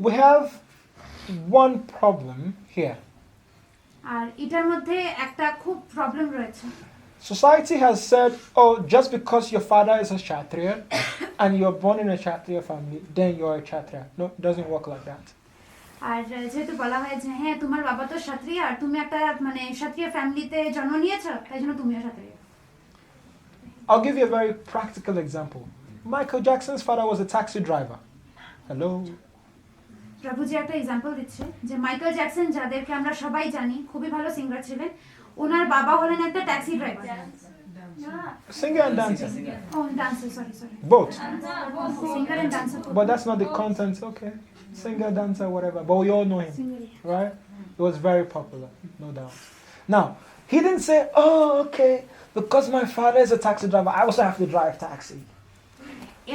S1: we have one problem here.
S3: আর এটার মধ্যে একটা খুব প্রবলেম রয়েছে।
S1: Society has said, oh, just because your father is a Kshatriya and you're born in a Kshatriya family, then you're a Kshatriya. No, it doesn't work like that.
S3: আর যেহেতু বলা হয় যে হ্যাঁ তোমার বাবা তো ক্ষত্রিয় আর তুমি একটা মানে ক্ষত্রিয় ফ্যামিলিতে জন্ম নিয়েছো তাই জন্য তুমিও ক্ষত্রিয়
S1: I'll give you a very practical example. Michael Jackson's father was a taxi driver. Hello?
S3: প্রভুজি একটা এক্সাম্পল দিচ্ছে যে মাইকেল জ্যাকসন যাদেরকে আমরা সবাই জানি খুবই ভালো সিঙ্গার ছিলেন ওনার বাবা হলেন একটা taxi driver
S1: Singer and dancer.
S3: ও dancer sorry
S1: Both.
S3: Singer and dancer
S1: But that's not the content. Okay. Singer, dancer, whatever. But we all know him. Right? It was very popular. No doubt. Now, he didn't say, oh, okay, because my father is a taxi driver, I also have to drive taxi.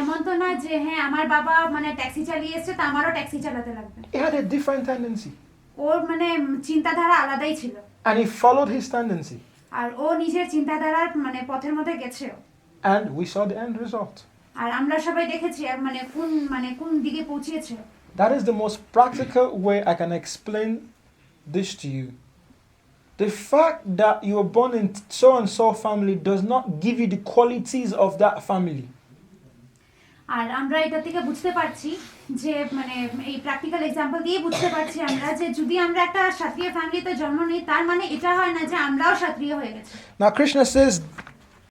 S3: এমন তো নয় যে হ্যাঁ আমার বাবা মানে taxi চালিয়ে এসেছে তা আমারও ট্যাক্সি চালাতে লাগবে
S1: He had a different tendency.
S3: ওর মানে চিন্তাধারা আলাদাই ছিল
S1: And he followed his tendency.
S3: আর ও নিজের চিন্তাধারার মানে পথের মধ্যে গেছে
S1: And we saw the end result.
S3: আর আমরা সবাই দেখেছি মানে কোন দিকে পৌঁছেছে
S1: That is the most practical way I can explain this to you. The fact that you were born in so and so family does not give you the qualities of that family.
S3: আর আমরা এটা থেকে বুঝতে পারছি যে মানে এই practical example দিয়ে বুঝতে পারছি আমরা যে যদি আমরা একটা ক্ষত্রিয় ফ্যামিলিতে জন্ম নিই তার মানে এটা হয় না যে আমরাও ক্ষত্রিয় হয়ে গেছি
S1: Now Krishna says